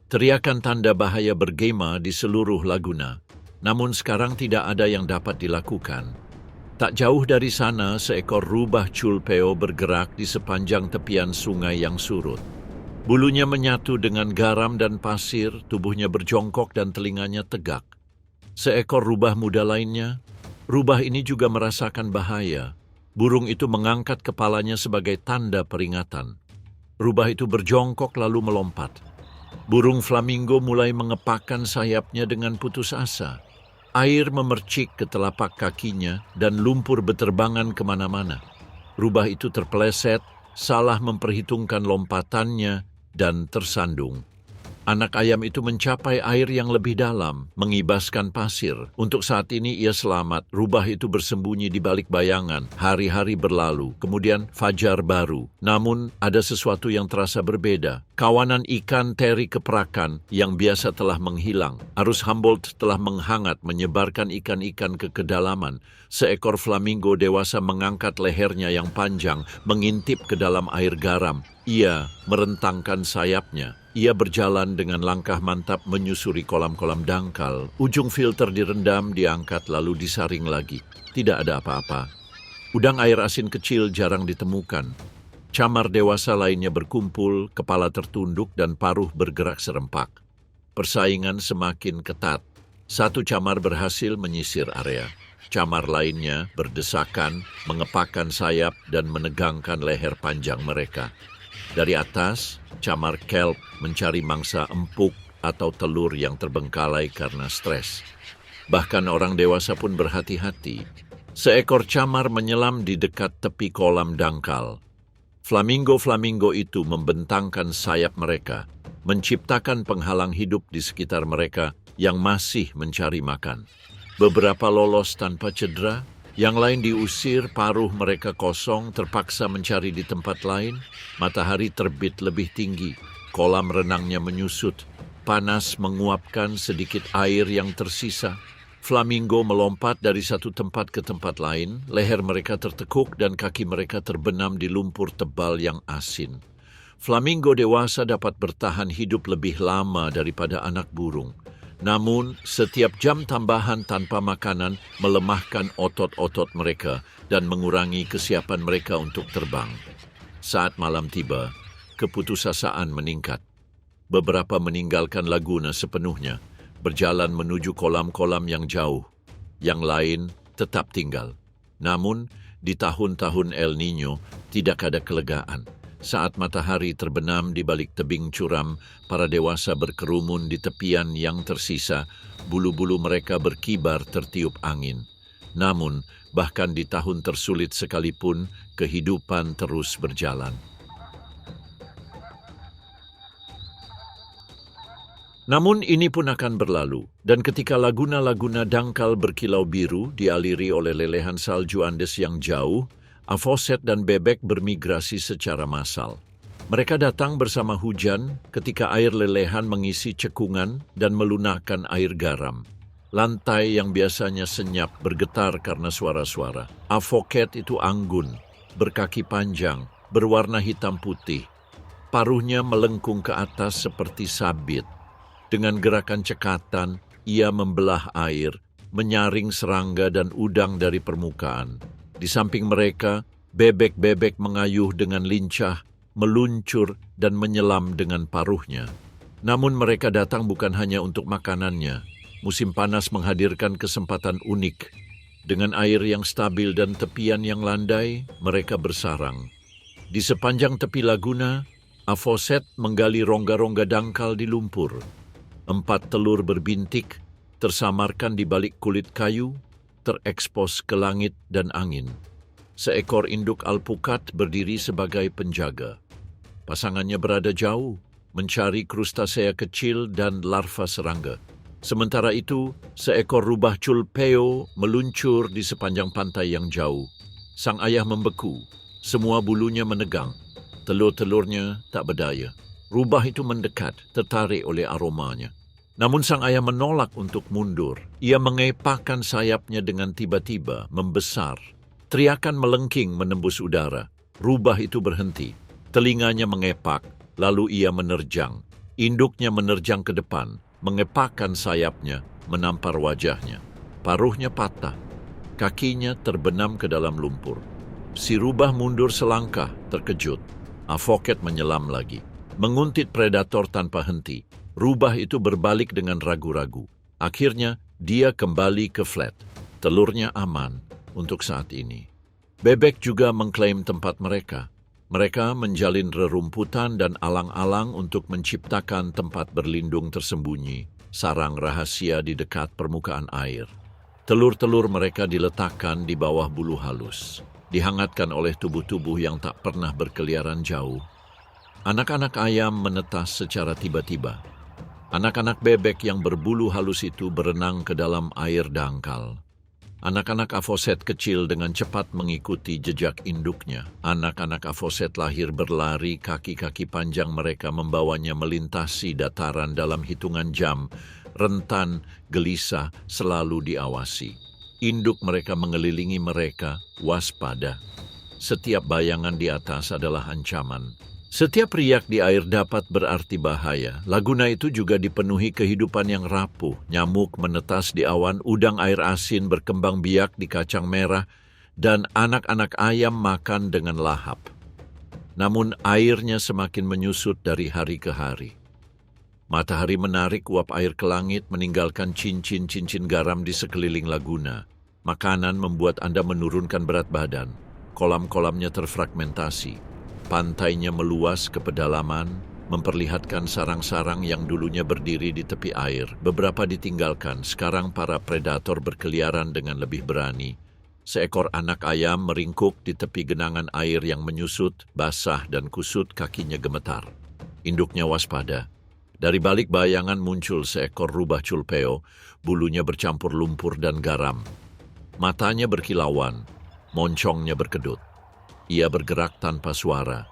Teriakan tanda bahaya bergema di seluruh laguna, namun sekarang tidak ada yang dapat dilakukan. Tak jauh dari sana, seekor rubah culpeo bergerak di sepanjang tepian sungai yang surut. Bulunya menyatu dengan garam dan pasir, tubuhnya berjongkok dan telinganya tegak. Seekor rubah muda lainnya, rubah ini juga merasakan bahaya. Burung itu mengangkat kepalanya sebagai tanda peringatan. Rubah itu berjongkok lalu melompat. Burung flamingo mulai mengepakkan sayapnya dengan putus asa. Air memercik ke telapak kakinya dan lumpur beterbangan kemana-mana. Rubah itu terpeleset, salah memperhitungkan lompatannya, dan tersandung. Anak ayam itu mencapai air yang lebih dalam, mengibaskan pasir. Untuk saat ini ia selamat. Rubah itu bersembunyi di balik bayangan. Hari-hari berlalu, kemudian fajar baru. Namun ada sesuatu yang terasa berbeda. Kawanan ikan teri keprakan yang biasa telah menghilang. Arus Humboldt telah menghangat, menyebarkan ikan-ikan ke kedalaman. Seekor flamingo dewasa mengangkat lehernya yang panjang, mengintip ke dalam air garam. Ia merentangkan sayapnya. Ia berjalan dengan langkah mantap menyusuri kolam-kolam dangkal. Ujung filter direndam, diangkat lalu disaring lagi. Tidak ada apa-apa. Udang air asin kecil jarang ditemukan. Camar dewasa lainnya berkumpul, kepala tertunduk dan paruh bergerak serempak. Persaingan semakin ketat. Satu camar berhasil menyisir area. Camar lainnya berdesakan, mengepakkan sayap dan menegangkan leher panjang mereka. Dari atas, camar kelp mencari mangsa empuk atau telur yang terbengkalai karena stres. Bahkan orang dewasa pun berhati-hati. Seekor camar menyelam di dekat tepi kolam dangkal. Flamingo-flamingo itu membentangkan sayap mereka, menciptakan penghalang hidup di sekitar mereka yang masih mencari makan. Beberapa lolos tanpa cedera, yang lain diusir, paruh mereka kosong, terpaksa mencari di tempat lain. Matahari terbit lebih tinggi, kolam renangnya menyusut, panas menguapkan sedikit air yang tersisa. Flamingo melompat dari satu tempat ke tempat lain, leher mereka tertekuk dan kaki mereka terbenam di lumpur tebal yang asin. Flamingo dewasa dapat bertahan hidup lebih lama daripada anak burung. Namun, setiap jam tambahan tanpa makanan melemahkan otot-otot mereka dan mengurangi kesiapan mereka untuk terbang. Saat malam tiba, keputusasaan meningkat. Beberapa meninggalkan laguna sepenuhnya, berjalan menuju kolam-kolam yang jauh. Yang lain tetap tinggal. Namun, di tahun-tahun El Niño tidak ada kelegaan. Saat matahari terbenam di balik tebing curam, para dewasa berkerumun di tepian yang tersisa, bulu-bulu mereka berkibar tertiup angin. Namun, bahkan di tahun tersulit sekalipun, kehidupan terus berjalan. Namun ini pun akan berlalu, dan ketika laguna-laguna dangkal berkilau biru dialiri oleh lelehan salju Andes yang jauh, avoset dan bebek bermigrasi secara massal. Mereka datang bersama hujan ketika air lelehan mengisi cekungan dan melunakkan air garam. Lantai yang biasanya senyap bergetar karena suara-suara. Avoket itu anggun, berkaki panjang, berwarna hitam putih. Paruhnya melengkung ke atas seperti sabit. Dengan gerakan cekatan, ia membelah air, menyaring serangga dan udang dari permukaan. Di samping mereka, bebek-bebek mengayuh dengan lincah, meluncur dan menyelam dengan paruhnya. Namun mereka datang bukan hanya untuk makanannya. Musim panas menghadirkan kesempatan unik. Dengan air yang stabil dan tepian yang landai, mereka bersarang. Di sepanjang tepi laguna, avoset menggali rongga-rongga dangkal di lumpur. 4 telur berbintik, tersamarkan di balik kulit kayu, terekspos ke langit dan angin. Seekor induk alpukat berdiri sebagai penjaga. Pasangannya berada jauh, mencari krustasea kecil dan larva serangga. Sementara itu, seekor rubah culpeo meluncur di sepanjang pantai yang jauh. Sang ayah membeku, semua bulunya menegang. Telur-telurnya tak berdaya. Rubah itu mendekat, tertarik oleh aromanya. Namun sang ayah menolak untuk mundur. Ia mengepakkan sayapnya dengan tiba-tiba, membesar. Teriakan melengking menembus udara. Rubah itu berhenti. Telinganya mengepak, lalu ia menerjang. Induknya menerjang ke depan, mengepakkan sayapnya, menampar wajahnya. Paruhnya patah. Kakinya terbenam ke dalam lumpur. Si rubah mundur selangkah, terkejut. Avoket menyelam lagi. Menguntit predator tanpa henti. Rubah itu berbalik dengan ragu-ragu. Akhirnya, dia kembali ke flat. Telurnya aman untuk saat ini. Bebek juga mengklaim tempat mereka. Mereka menjalin rerumputan dan alang-alang untuk menciptakan tempat berlindung tersembunyi, sarang rahasia di dekat permukaan air. Telur-telur mereka diletakkan di bawah bulu halus, dihangatkan oleh tubuh-tubuh yang tak pernah berkeliaran jauh. Anak-anak ayam menetas secara tiba-tiba. Anak-anak bebek yang berbulu halus itu berenang ke dalam air dangkal. Anak-anak avoset kecil dengan cepat mengikuti jejak induknya. Anak-anak avoset lahir berlari, kaki-kaki panjang mereka membawanya melintasi dataran dalam hitungan jam. Rentan, gelisah, selalu diawasi. Induk mereka mengelilingi mereka, waspada. Setiap bayangan di atas adalah ancaman. Setiap riak di air dapat berarti bahaya. Laguna itu juga dipenuhi kehidupan yang rapuh. Nyamuk menetas di awan, udang air asin berkembang biak di kacang merah, dan anak-anak ayam makan dengan lahap. Namun airnya semakin menyusut dari hari ke hari. Matahari menarik uap air ke langit, meninggalkan cincin-cincin garam di sekeliling laguna. Makanan membuat Anda menurunkan berat badan. Kolam-kolamnya terfragmentasi. Pantainya meluas ke pedalaman, memperlihatkan sarang-sarang yang dulunya berdiri di tepi air. Beberapa ditinggalkan, sekarang para predator berkeliaran dengan lebih berani. Seekor anak ayam meringkuk di tepi genangan air yang menyusut, basah dan kusut, kakinya gemetar. Induknya waspada. Dari balik bayangan muncul seekor rubah culpeo, bulunya bercampur lumpur dan garam. Matanya berkilauan, moncongnya berkedut. Ia bergerak tanpa suara.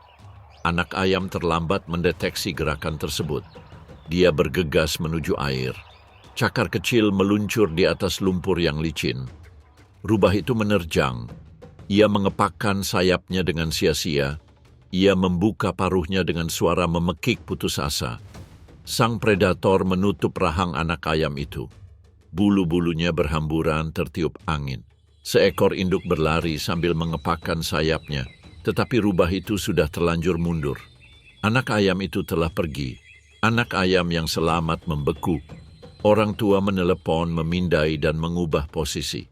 Anak ayam terlambat mendeteksi gerakan tersebut. Dia bergegas menuju air. Cakar kecil meluncur di atas lumpur yang licin. Rubah itu menerjang. Ia mengepakkan sayapnya dengan sia-sia. Ia membuka paruhnya dengan suara memekik putus asa. Sang predator menutup rahang anak ayam itu. Bulu-bulunya berhamburan tertiup angin. Seekor induk berlari sambil mengepakkan sayapnya, tetapi rubah itu sudah terlanjur mundur. Anak ayam itu telah pergi. Anak ayam yang selamat membeku. Orang tua menelepon, memindai, dan mengubah posisi.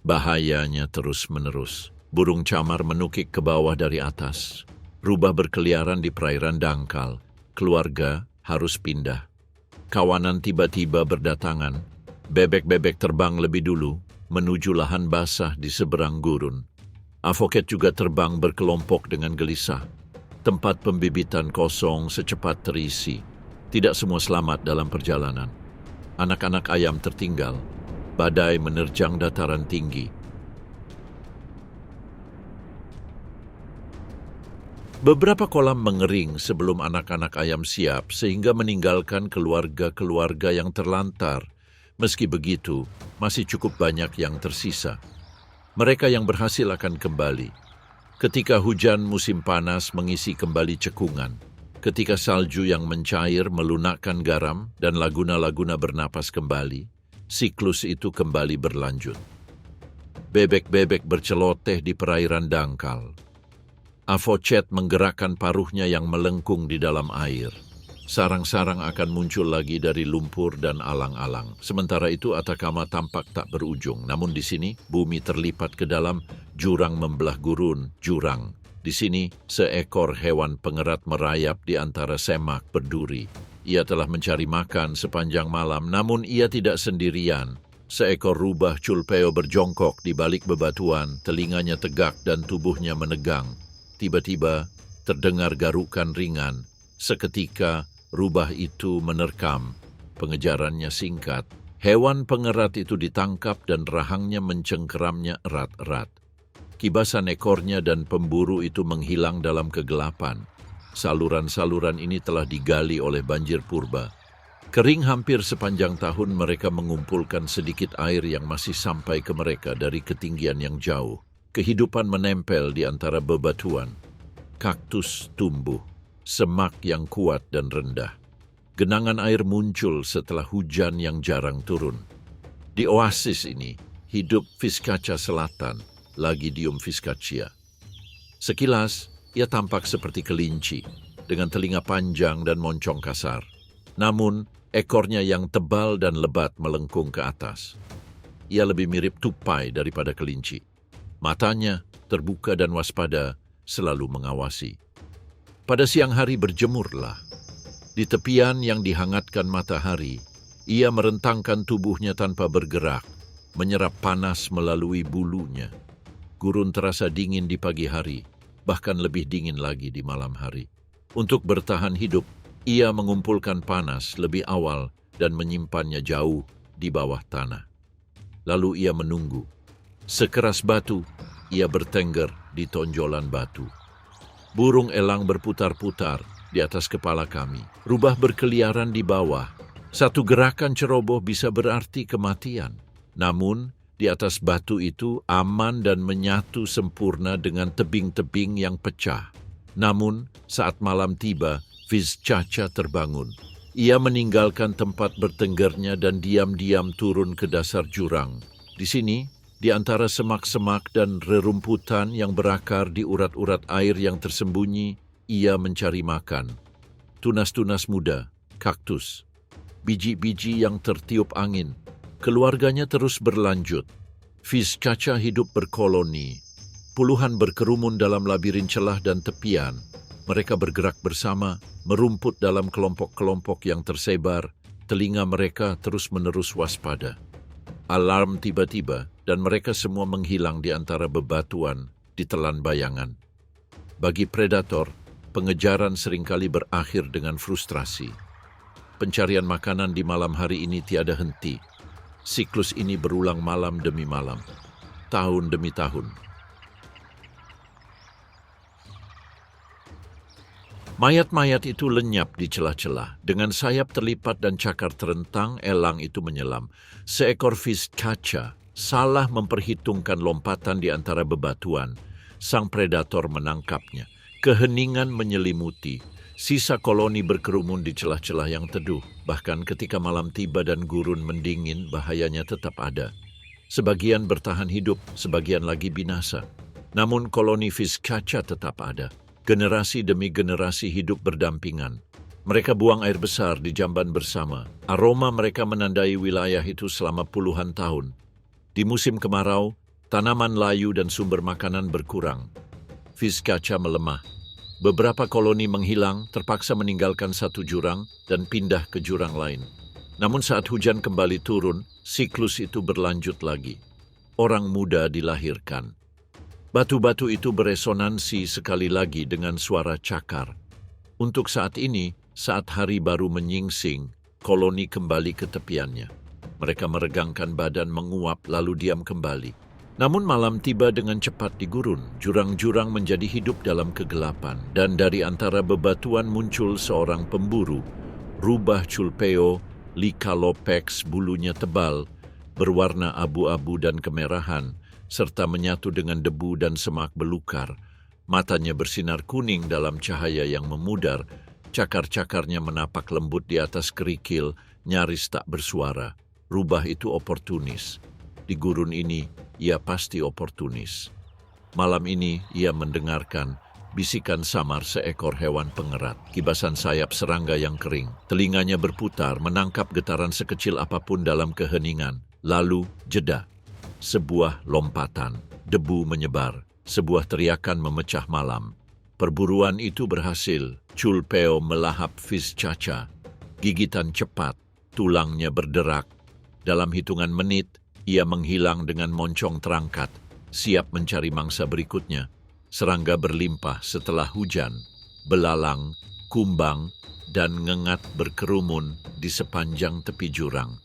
Bahayanya terus-menerus. Burung camar menukik ke bawah dari atas. Rubah berkeliaran di perairan dangkal. Keluarga harus pindah. Kawanan tiba-tiba berdatangan. Bebek-bebek terbang lebih dulu. menuju lahan basah di seberang gurun. Avokat juga terbang berkelompok dengan gelisah. Tempat pembibitan kosong secepat terisi. Tidak semua selamat dalam perjalanan. Anak-anak ayam tertinggal. Badai menerjang dataran tinggi. Beberapa kolam mengering sebelum anak-anak ayam siap sehingga meninggalkan keluarga-keluarga yang terlantar. Meski begitu, masih cukup banyak yang tersisa. Mereka yang berhasil akan kembali. Ketika hujan musim panas mengisi kembali cekungan. Ketika salju yang mencair melunakkan garam dan laguna-laguna bernapas kembali, siklus itu kembali berlanjut. Bebek-bebek berceloteh di perairan dangkal. Avocat menggerakkan paruhnya yang melengkung di dalam air. Sarang-sarang akan muncul lagi dari lumpur dan alang-alang. Sementara itu Atacama tampak tak berujung. Namun di sini bumi terlipat ke dalam, jurang membelah gurun, jurang. Di sini seekor hewan pengerat merayap di antara semak berduri. Ia telah mencari makan sepanjang malam, namun ia tidak sendirian. Seekor rubah culpeo berjongkok di balik bebatuan, telinganya tegak dan tubuhnya menegang. Tiba-tiba terdengar garukan ringan. Seketika rubah itu menerkam. Pengejarannya singkat. Hewan pengerat itu ditangkap dan rahangnya mencengkeramnya erat-erat. Kibasan ekornya dan pemburu itu menghilang dalam kegelapan. Saluran-saluran ini telah digali oleh banjir purba. Kering hampir sepanjang tahun, mereka mengumpulkan sedikit air yang masih sampai ke mereka dari ketinggian yang jauh. Kehidupan menempel di antara bebatuan. Kaktus tumbuh, semak yang kuat dan rendah. Genangan air muncul setelah hujan yang jarang turun. Di oasis ini, hidup Vizcacha Selatan, Lagidium vizcachia. Sekilas, ia tampak seperti kelinci, dengan telinga panjang dan moncong kasar. Namun, ekornya yang tebal dan lebat melengkung ke atas. Ia lebih mirip tupai daripada kelinci. Matanya, terbuka dan waspada, selalu mengawasi. Pada siang hari berjemurlah. Di tepian yang dihangatkan matahari, ia merentangkan tubuhnya tanpa bergerak, menyerap panas melalui bulunya. Gurun terasa dingin di pagi hari, bahkan lebih dingin lagi di malam hari. Untuk bertahan hidup, ia mengumpulkan panas lebih awal dan menyimpannya jauh di bawah tanah. Lalu ia menunggu. Sekeras batu, ia bertengger di tonjolan batu. Burung elang berputar-putar di atas kepala kami. Rubah berkeliaran di bawah. Satu gerakan ceroboh bisa berarti kematian. Namun, di atas batu itu aman dan menyatu sempurna dengan tebing-tebing yang pecah. Namun, saat malam tiba, Vizcacha terbangun. Ia meninggalkan tempat bertenggernya dan diam-diam turun ke dasar jurang. Di sini, di antara semak-semak dan rerumputan yang berakar di urat-urat air yang tersembunyi, ia mencari makan. Tunas-tunas muda, kaktus, biji-biji yang tertiup angin. Keluarganya terus berlanjut. Vizcacha hidup berkoloni. Puluhan berkerumun dalam labirin celah dan tepian. Mereka bergerak bersama, merumput dalam kelompok-kelompok yang tersebar. Telinga mereka terus-menerus waspada. Alarm tiba-tiba dan mereka semua menghilang di antara bebatuan ditelan bayangan. Bagi predator, pengejaran seringkali berakhir dengan frustrasi. Pencarian makanan di malam hari ini tiada henti. Siklus ini berulang malam demi malam, tahun demi tahun. Mayat-mayat itu lenyap di celah-celah. Dengan sayap terlipat dan cakar terentang, elang itu menyelam. Seekor Vizcacha salah memperhitungkan lompatan di antara bebatuan. Sang predator menangkapnya. Keheningan menyelimuti. Sisa koloni berkerumun di celah-celah yang teduh. Bahkan ketika malam tiba dan gurun mendingin, bahayanya tetap ada. Sebagian bertahan hidup, sebagian lagi binasa. Namun koloni Vizcacha tetap ada. Generasi demi generasi hidup berdampingan. Mereka buang air besar di jamban bersama. Aroma mereka menandai wilayah itu selama puluhan tahun. Di musim kemarau, tanaman layu dan sumber makanan berkurang. Vizcacha melemah. Beberapa koloni menghilang, terpaksa meninggalkan satu jurang dan pindah ke jurang lain. Namun saat hujan kembali turun, siklus itu berlanjut lagi. orang muda dilahirkan. Batu-batu itu beresonansi sekali lagi dengan suara cakar. Untuk saat ini, saat hari baru menyingsing, koloni kembali ke tepiannya. Mereka meregangkan badan menguap lalu diam kembali. Namun malam tiba dengan cepat di gurun. Jurang-jurang menjadi hidup dalam kegelapan. Dan dari antara bebatuan muncul seorang pemburu. Rubah Chulpeo, Lycalopex bulunya tebal, berwarna abu-abu dan kemerahan, serta menyatu dengan debu dan semak belukar. Matanya bersinar kuning dalam cahaya yang memudar, cakar-cakarnya menapak lembut di atas kerikil, nyaris tak bersuara. Rubah itu oportunis. Di gurun ini, ia pasti oportunis. Malam ini, ia mendengarkan bisikan samar seekor hewan pengerat, kibasan sayap serangga yang kering. Telinganya berputar, menangkap getaran sekecil apapun dalam keheningan. Lalu, jeda. Sebuah lompatan, debu menyebar, sebuah teriakan memecah malam. Perburuan itu berhasil. Chulpeo melahap Vizcacha. Gigitan cepat, tulangnya berderak. Dalam hitungan menit, ia menghilang dengan moncong terangkat, siap mencari mangsa berikutnya. Serangga berlimpah setelah hujan, belalang, kumbang, dan ngengat berkerumun di sepanjang tepi jurang.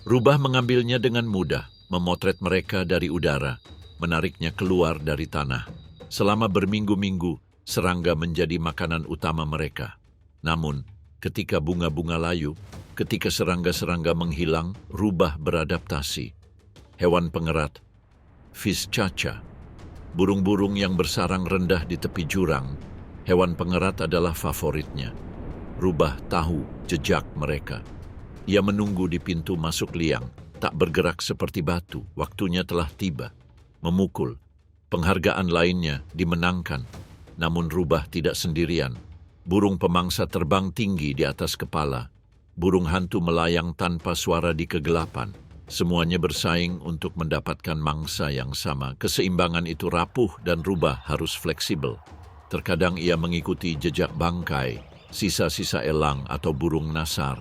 Rubah mengambilnya dengan mudah, memotret mereka dari udara, menariknya keluar dari tanah. Selama berminggu-minggu, serangga menjadi makanan utama mereka. Namun, ketika bunga-bunga layu, ketika serangga-serangga menghilang, Rubah beradaptasi. Hewan pengerat, Vizcacha, burung-burung yang bersarang rendah di tepi jurang, hewan pengerat adalah favoritnya. Rubah tahu jejak mereka. Ia menunggu di pintu masuk liang, tak bergerak seperti batu. Waktunya telah tiba. Memukul. Penghargaan lainnya dimenangkan. Namun Rubah tidak sendirian. Burung pemangsa terbang tinggi di atas kepala. Burung hantu melayang tanpa suara di kegelapan. Semuanya bersaing untuk mendapatkan mangsa yang sama. Keseimbangan itu rapuh dan Rubah harus fleksibel. Terkadang ia mengikuti jejak bangkai, sisa-sisa elang atau burung nasar.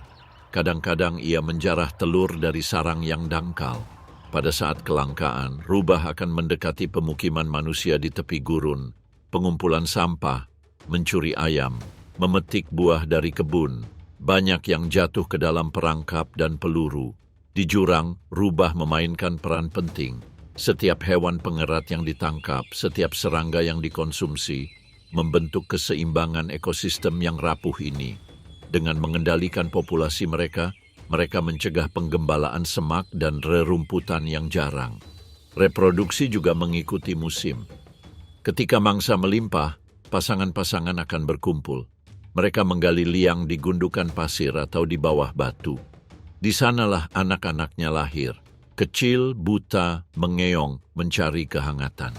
Kadang-kadang ia menjarah telur dari sarang yang dangkal. Pada saat kelangkaan, Rubah akan mendekati pemukiman manusia di tepi gurun, pengumpulan sampah, mencuri ayam, memetik buah dari kebun. Banyak yang jatuh ke dalam perangkap dan peluru. Di jurang, Rubah memainkan peran penting. Setiap hewan pengerat yang ditangkap, setiap serangga yang dikonsumsi, membentuk keseimbangan ekosistem yang rapuh ini. Dengan mengendalikan populasi mereka, mereka mencegah penggembalaan semak dan rerumputan yang jarang. Reproduksi juga mengikuti musim. Ketika mangsa melimpah, pasangan-pasangan akan berkumpul. Mereka menggali liang di gundukan pasir atau di bawah batu. Di sanalah anak-anaknya lahir. Kecil, buta, mengeong, mencari kehangatan.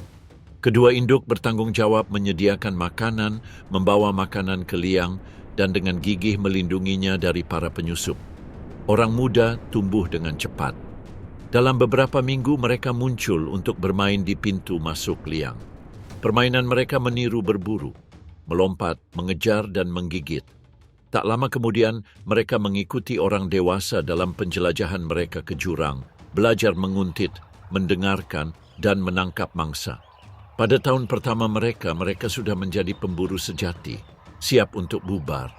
Kedua induk bertanggung jawab menyediakan makanan, membawa makanan ke liang, dan dengan gigih melindunginya dari para penyusup. Orang muda tumbuh dengan cepat. Dalam beberapa minggu mereka muncul untuk bermain di pintu masuk liang. Permainan mereka meniru berburu, melompat, mengejar, dan menggigit. Tak lama kemudian, mereka mengikuti orang dewasa dalam penjelajahan mereka ke jurang, belajar menguntit, mendengarkan, dan menangkap mangsa. Pada tahun pertama mereka sudah menjadi pemburu sejati, siap untuk bubar.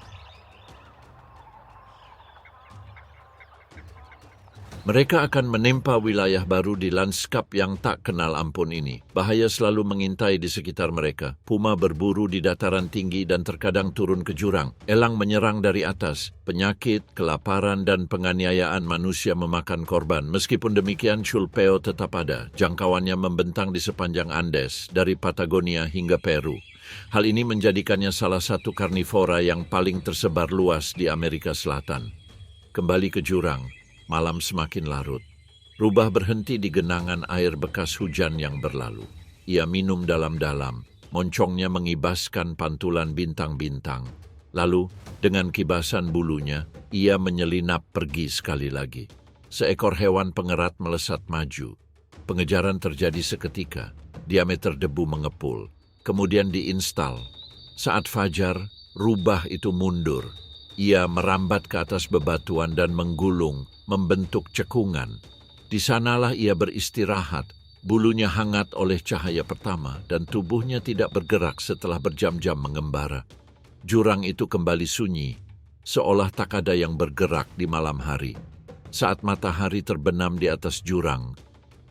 Mereka akan menempa wilayah baru di lanskap yang tak kenal ampun ini. Bahaya selalu mengintai di sekitar mereka. Puma berburu di dataran tinggi dan terkadang turun ke jurang. Elang menyerang dari atas. Penyakit, kelaparan, dan penganiayaan manusia memakan korban. Meskipun demikian, Chulpeo tetap ada. Jangkauannya membentang di sepanjang Andes, dari Patagonia hingga Peru. Hal ini menjadikannya salah satu karnivora yang paling tersebar luas di Amerika Selatan. Kembali ke jurang. Malam semakin larut. Rubah berhenti di genangan air bekas hujan yang berlalu. Ia minum dalam-dalam, moncongnya mengibaskan pantulan bintang-bintang. Lalu, dengan kibasan bulunya, ia menyelinap pergi sekali lagi. Seekor hewan pengerat melesat maju. Pengejaran terjadi seketika. Diameter debu mengepul. Kemudian diinstal. Saat fajar, Rubah itu mundur. Ia merambat ke atas bebatuan dan menggulung, membentuk cekungan. Di sanalah ia beristirahat, Bulunya hangat oleh cahaya pertama dan tubuhnya tidak bergerak setelah berjam-jam mengembara. Jurang itu kembali sunyi, seolah tak ada yang bergerak di malam hari. Saat matahari terbenam di atas jurang,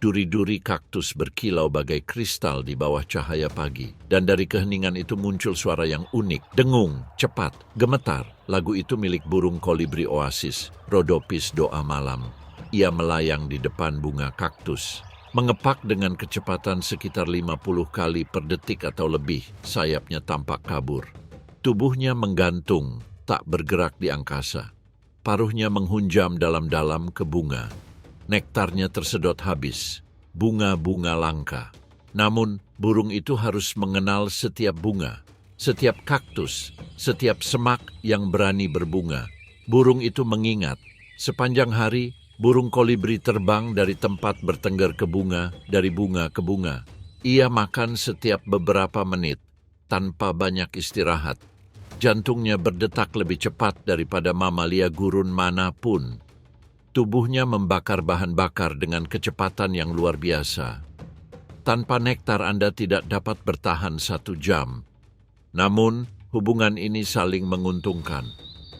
duri-duri kaktus berkilau bagai kristal di bawah cahaya pagi. Dan dari keheningan itu muncul suara yang unik, dengung, cepat, gemetar. Lagu itu milik burung kolibri oasis, Rhodopis doa malam. Ia melayang di depan bunga kaktus. Mengepak dengan kecepatan sekitar 50 kali per detik atau lebih, sayapnya tampak kabur. Tubuhnya menggantung, tak bergerak di angkasa. Paruhnya menghunjam dalam-dalam ke bunga. Nektarnya tersedot habis, bunga-bunga langka. Namun, burung itu harus mengenal setiap bunga, setiap kaktus, setiap semak yang berani berbunga. Burung itu mengingat, sepanjang hari, burung kolibri terbang dari tempat bertengger ke bunga, dari bunga ke bunga. Ia makan setiap beberapa menit, tanpa banyak istirahat. Jantungnya berdetak lebih cepat daripada mamalia gurun manapun. Tubuhnya membakar bahan bakar dengan kecepatan yang luar biasa. Tanpa nektar Anda tidak dapat bertahan 1 jam. Namun, hubungan ini saling menguntungkan.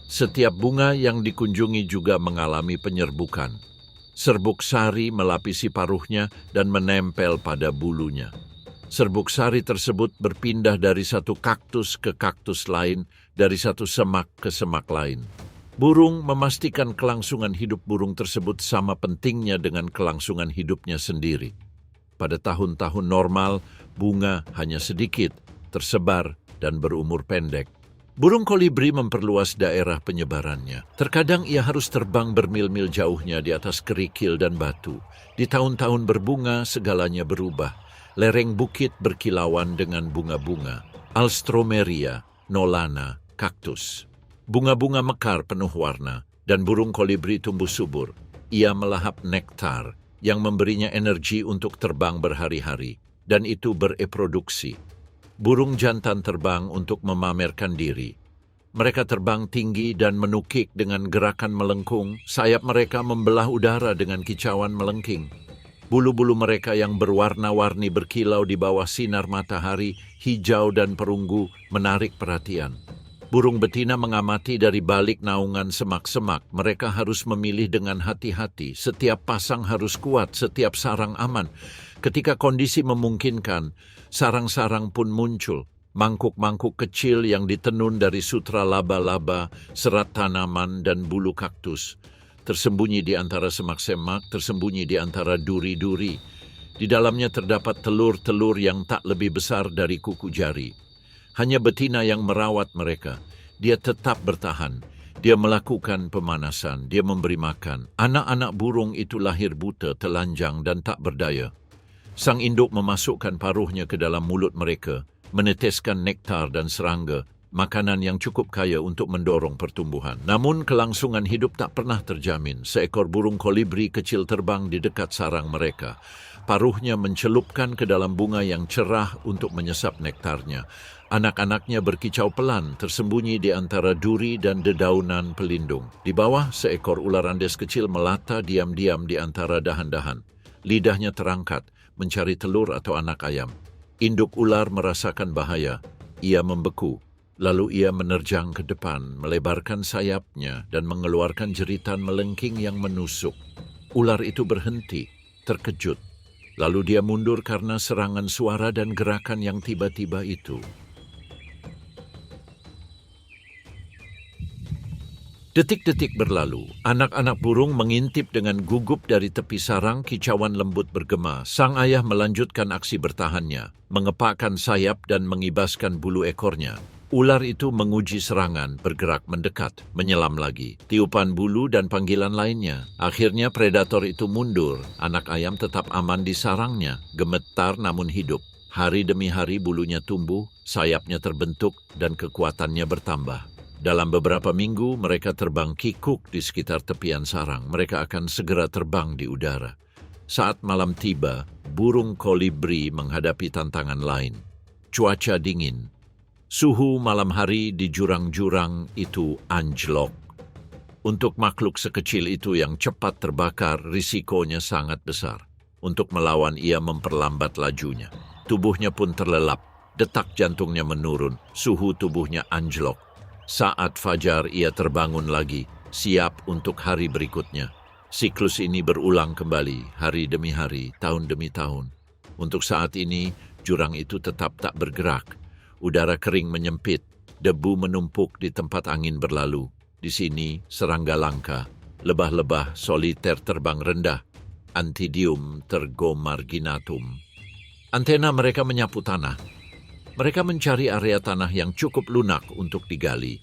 Setiap bunga yang dikunjungi juga mengalami penyerbukan. Serbuk sari melapisi paruhnya dan menempel pada bulunya. Serbuk sari tersebut berpindah dari satu kaktus ke kaktus lain, dari satu semak ke semak lain. Burung memastikan kelangsungan hidup burung tersebut sama pentingnya dengan kelangsungan hidupnya sendiri. Pada tahun-tahun normal, bunga hanya sedikit, tersebar, dan berumur pendek. Burung kolibri memperluas daerah penyebarannya. Terkadang ia harus terbang bermil-mil jauhnya di atas kerikil dan batu. Di tahun-tahun berbunga, segalanya berubah. Lereng bukit berkilauan dengan bunga-bunga. Alstroemeria, Nolana, kaktus. Bunga-bunga mekar penuh warna, dan burung kolibri tumbuh subur. Ia melahap nektar yang memberinya energi untuk terbang berhari-hari, dan itu bereproduksi. Burung jantan terbang untuk memamerkan diri. Mereka terbang tinggi dan menukik dengan gerakan melengkung. Sayap mereka membelah udara dengan kicauan melengking. Bulu-bulu mereka yang berwarna-warni berkilau di bawah sinar matahari, hijau dan perunggu, menarik perhatian. Burung betina mengamati dari balik naungan semak-semak. Mereka harus memilih dengan hati-hati. Setiap pasang harus kuat, setiap sarang aman. Ketika kondisi memungkinkan, sarang-sarang pun muncul. Mangkuk-mangkuk kecil yang ditenun dari sutra laba-laba, serat tanaman, dan bulu kaktus. Tersembunyi di antara semak-semak, tersembunyi di antara duri-duri. Di dalamnya terdapat telur-telur yang tak lebih besar dari kuku jari. Hanya betina yang merawat mereka. Dia tetap bertahan. Dia melakukan pemanasan. Dia memberi makan. Anak-anak burung itu lahir buta, telanjang, dan tak berdaya. Sang induk memasukkan paruhnya ke dalam mulut mereka, meneteskan nektar dan serangga, makanan yang cukup kaya untuk mendorong pertumbuhan. Namun kelangsungan hidup tak pernah terjamin. Seekor burung kolibri kecil terbang di dekat sarang mereka. Paruhnya mencelupkan ke dalam bunga yang cerah untuk menyesap nektarnya. Anak-anaknya berkicau pelan, tersembunyi di antara duri dan dedaunan pelindung. Di bawah, seekor ular Andes kecil melata diam-diam di antara dahan-dahan. Lidahnya terangkat, mencari telur atau anak ayam. Induk ular merasakan bahaya. Ia membeku. Lalu ia menerjang ke depan, melebarkan sayapnya dan mengeluarkan jeritan melengking yang menusuk. Ular itu berhenti, terkejut. Lalu dia mundur karena serangan suara dan gerakan yang tiba-tiba itu. Detik-detik berlalu, anak-anak burung mengintip dengan gugup dari tepi sarang, kicauan lembut bergema. Sang ayah melanjutkan aksi bertahannya, mengepakkan sayap dan mengibaskan bulu ekornya. Ular itu menguji serangan, bergerak mendekat, menyelam lagi. Tiupan bulu dan panggilan lainnya. Akhirnya predator itu mundur. Anak ayam tetap aman di sarangnya, gemetar namun hidup. Hari demi hari bulunya tumbuh, sayapnya terbentuk, dan kekuatannya bertambah. Dalam beberapa minggu, mereka terbang kikuk di sekitar tepian sarang. Mereka akan segera terbang di udara. Saat malam tiba, burung kolibri menghadapi tantangan lain. Cuaca dingin. Suhu malam hari di jurang-jurang itu anjlok. Untuk makhluk sekecil itu yang cepat terbakar, risikonya sangat besar. Untuk melawan, ia memperlambat lajunya. Tubuhnya pun terlelap, detak jantungnya menurun, suhu tubuhnya anjlok. Saat fajar, ia terbangun lagi, siap untuk hari berikutnya. Siklus ini berulang kembali, hari demi hari, tahun demi tahun. Untuk saat ini, jurang itu tetap tak bergerak. Udara kering menyempit, debu menumpuk di tempat angin berlalu. Di sini, serangga langka, lebah-lebah soliter terbang rendah, Antidium tergomarginatum. Antena mereka menyapu tanah. Mereka mencari area tanah yang cukup lunak untuk digali.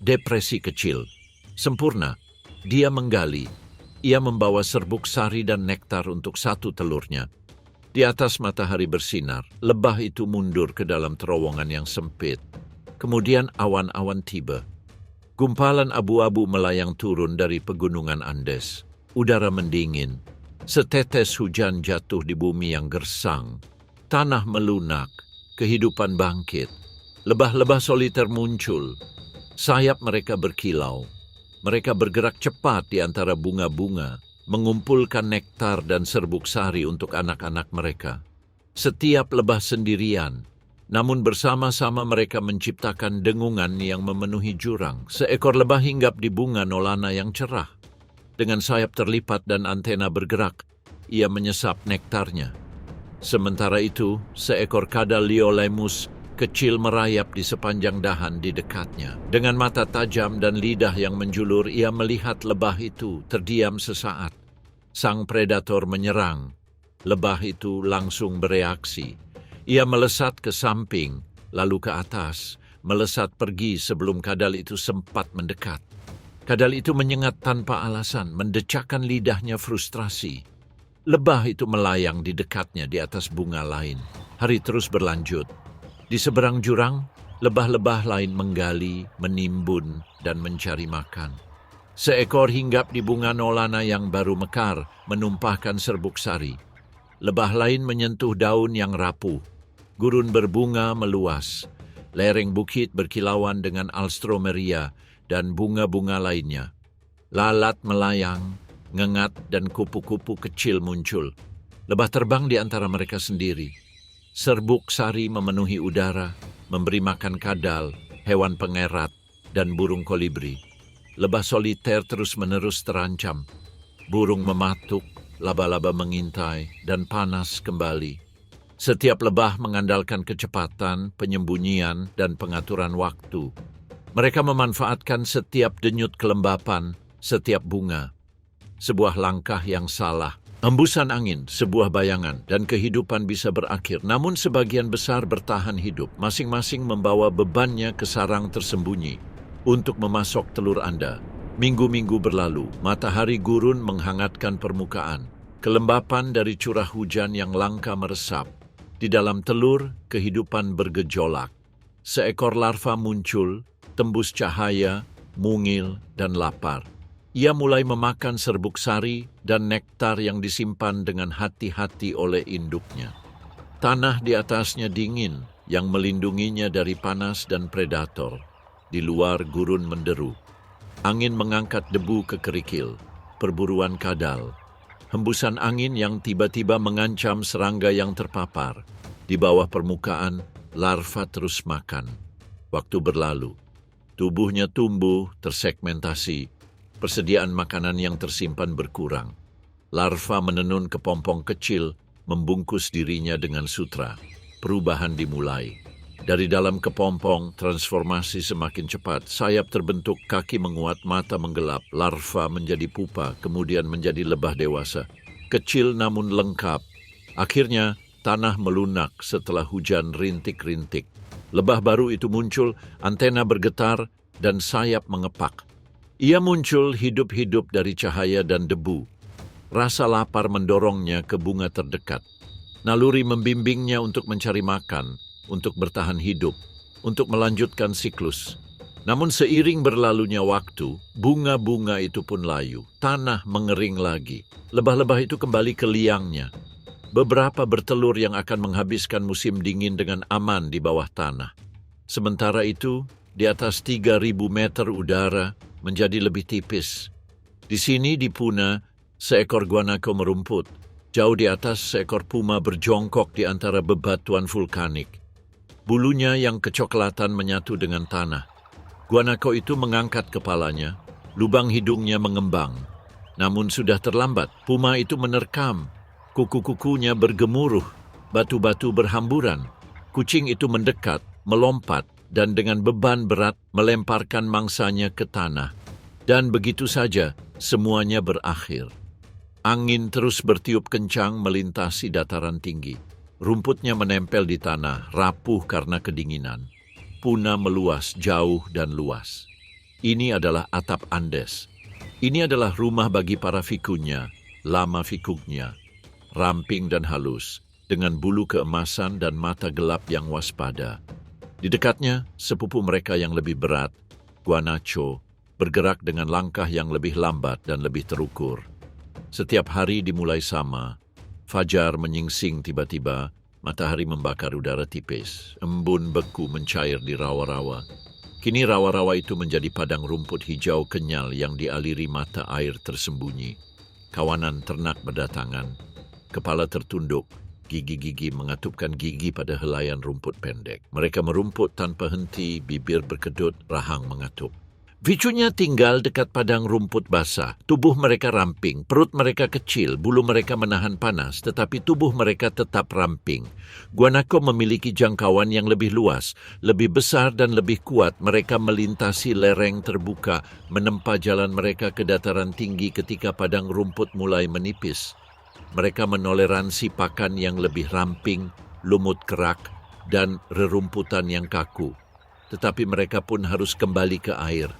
Depresi kecil, sempurna. Dia menggali. Ia membawa serbuk sari dan nektar untuk satu telurnya. Di atas matahari bersinar, lebah itu mundur ke dalam terowongan yang sempit. Kemudian awan-awan tiba. Gumpalan abu-abu melayang turun dari pegunungan Andes. Udara mendingin. Setetes hujan jatuh di bumi yang gersang. Tanah melunak, kehidupan bangkit. Lebah-lebah soliter muncul. Sayap mereka berkilau. Mereka bergerak cepat di antara bunga-bunga, mengumpulkan nektar dan serbuk sari untuk anak-anak mereka. Setiap lebah sendirian, namun bersama-sama mereka menciptakan dengungan yang memenuhi jurang. Seekor lebah hinggap di bunga nolana yang cerah. Dengan sayap terlipat dan antena bergerak, ia menyesap nektarnya. Sementara itu, seekor kadal Liolemus kecil merayap di sepanjang dahan di dekatnya. Dengan mata tajam dan lidah yang menjulur, ia melihat lebah itu terdiam sesaat. Sang predator menyerang. Lebah itu langsung bereaksi. Ia melesat ke samping, lalu ke atas, melesat pergi sebelum kadal itu sempat mendekat. Kadal itu menyengat tanpa alasan, mendecakkan lidahnya frustrasi. Lebah itu melayang di dekatnya di atas bunga lain. Hari terus berlanjut. Di seberang jurang, lebah-lebah lain menggali, menimbun, dan mencari makan. Seekor hinggap di bunga nolana yang baru mekar, menumpahkan serbuk sari. Lebah lain menyentuh daun yang rapuh. Gurun berbunga meluas. Lereng bukit berkilauan dengan alstroemeria dan bunga-bunga lainnya. Lalat melayang, ngengat, dan kupu-kupu kecil muncul. Lebah terbang di antara mereka sendiri. Serbuk sari memenuhi udara, memberi makan kadal, hewan pengerat, dan burung kolibri. Lebah soliter terus-menerus terancam. Burung mematuk, laba-laba mengintai, dan panas kembali. Setiap lebah mengandalkan kecepatan, penyembunyian, dan pengaturan waktu. Mereka memanfaatkan setiap denyut kelembapan, setiap bunga. Sebuah langkah yang salah, hembusan angin, sebuah bayangan, dan kehidupan bisa berakhir. Namun sebagian besar bertahan hidup, masing-masing membawa bebannya ke sarang tersembunyi untuk memasok telur Anda. Minggu-minggu berlalu, matahari gurun menghangatkan permukaan. Kelembapan dari curah hujan yang langka meresap. Di dalam telur, kehidupan bergejolak. Seekor larva muncul, tembus cahaya, mungil, dan lapar. Ia mulai memakan serbuk sari dan nektar yang disimpan dengan hati-hati oleh induknya. Tanah di atasnya dingin, yang melindunginya dari panas dan predator. Di luar gurun menderu. Angin mengangkat debu ke kerikil, perburuan kadal. Hembusan angin yang tiba-tiba mengancam serangga yang terpapar. Di bawah permukaan, larva terus makan. Waktu berlalu. Tubuhnya tumbuh, tersegmentasi. Persediaan makanan yang tersimpan berkurang. Larva menenun kepompong kecil, membungkus dirinya dengan sutra. Perubahan dimulai. Dari dalam kepompong, transformasi semakin cepat. Sayap terbentuk, kaki menguat, mata menggelap. Larva menjadi pupa, kemudian menjadi lebah dewasa. Kecil namun lengkap. Akhirnya, tanah melunak setelah hujan rintik-rintik. Lebah baru itu muncul, antena bergetar, dan sayap mengepak. Ia muncul hidup-hidup dari cahaya dan debu. Rasa lapar mendorongnya ke bunga terdekat. Naluri membimbingnya untuk mencari makan, untuk bertahan hidup, untuk melanjutkan siklus. Namun seiring berlalunya waktu, bunga-bunga itu pun layu. Tanah mengering lagi. Lebah-lebah itu kembali ke liangnya. Beberapa bertelur yang akan menghabiskan musim dingin dengan aman di bawah tanah. Sementara itu, di atas 3.000 meter udara menjadi lebih tipis. Di sini di Puna, seekor guanaco merumput. Jauh di atas, seekor puma berjongkok di antara bebatuan vulkanik. Bulunya yang kecoklatan menyatu dengan tanah. Guanaco itu mengangkat kepalanya, lubang hidungnya mengembang. Namun sudah terlambat, puma itu menerkam. Kuku-kukunya bergemuruh, batu-batu berhamburan. Kucing itu mendekat, melompat, dan dengan beban berat melemparkan mangsanya ke tanah. Dan begitu saja, semuanya berakhir. Angin terus bertiup kencang melintasi dataran tinggi. Rumputnya menempel di tanah, rapuh karena kedinginan. Puna meluas jauh dan luas. Ini adalah atap Andes. Ini adalah rumah bagi para vikunya, lama vikugnya. Ramping dan halus, dengan bulu keemasan dan mata gelap yang waspada. Di dekatnya, sepupu mereka yang lebih berat, Guanaco, bergerak dengan langkah yang lebih lambat dan lebih terukur. Setiap hari dimulai sama. Fajar menyingsing tiba-tiba, matahari membakar udara tipis. Embun beku mencair di rawa-rawa. Kini rawa-rawa itu menjadi padang rumput hijau kenyal yang dialiri mata air tersembunyi. Kawanan ternak berdatangan. Kepala tertunduk, gigi-gigi mengatupkan gigi pada helaian rumput pendek. Mereka merumput tanpa henti, bibir berkedut, rahang mengatup. Vicunya tinggal dekat padang rumput basah. Tubuh mereka ramping, perut mereka kecil, bulu mereka menahan panas, tetapi tubuh mereka tetap ramping. Guanaco memiliki jangkauan yang lebih luas, lebih besar dan lebih kuat. Mereka melintasi lereng terbuka, menempa jalan mereka ke dataran tinggi ketika padang rumput mulai menipis. Mereka menoleransi pakan yang lebih ramping, lumut kerak, dan rerumputan yang kaku. Tetapi mereka pun harus kembali ke air.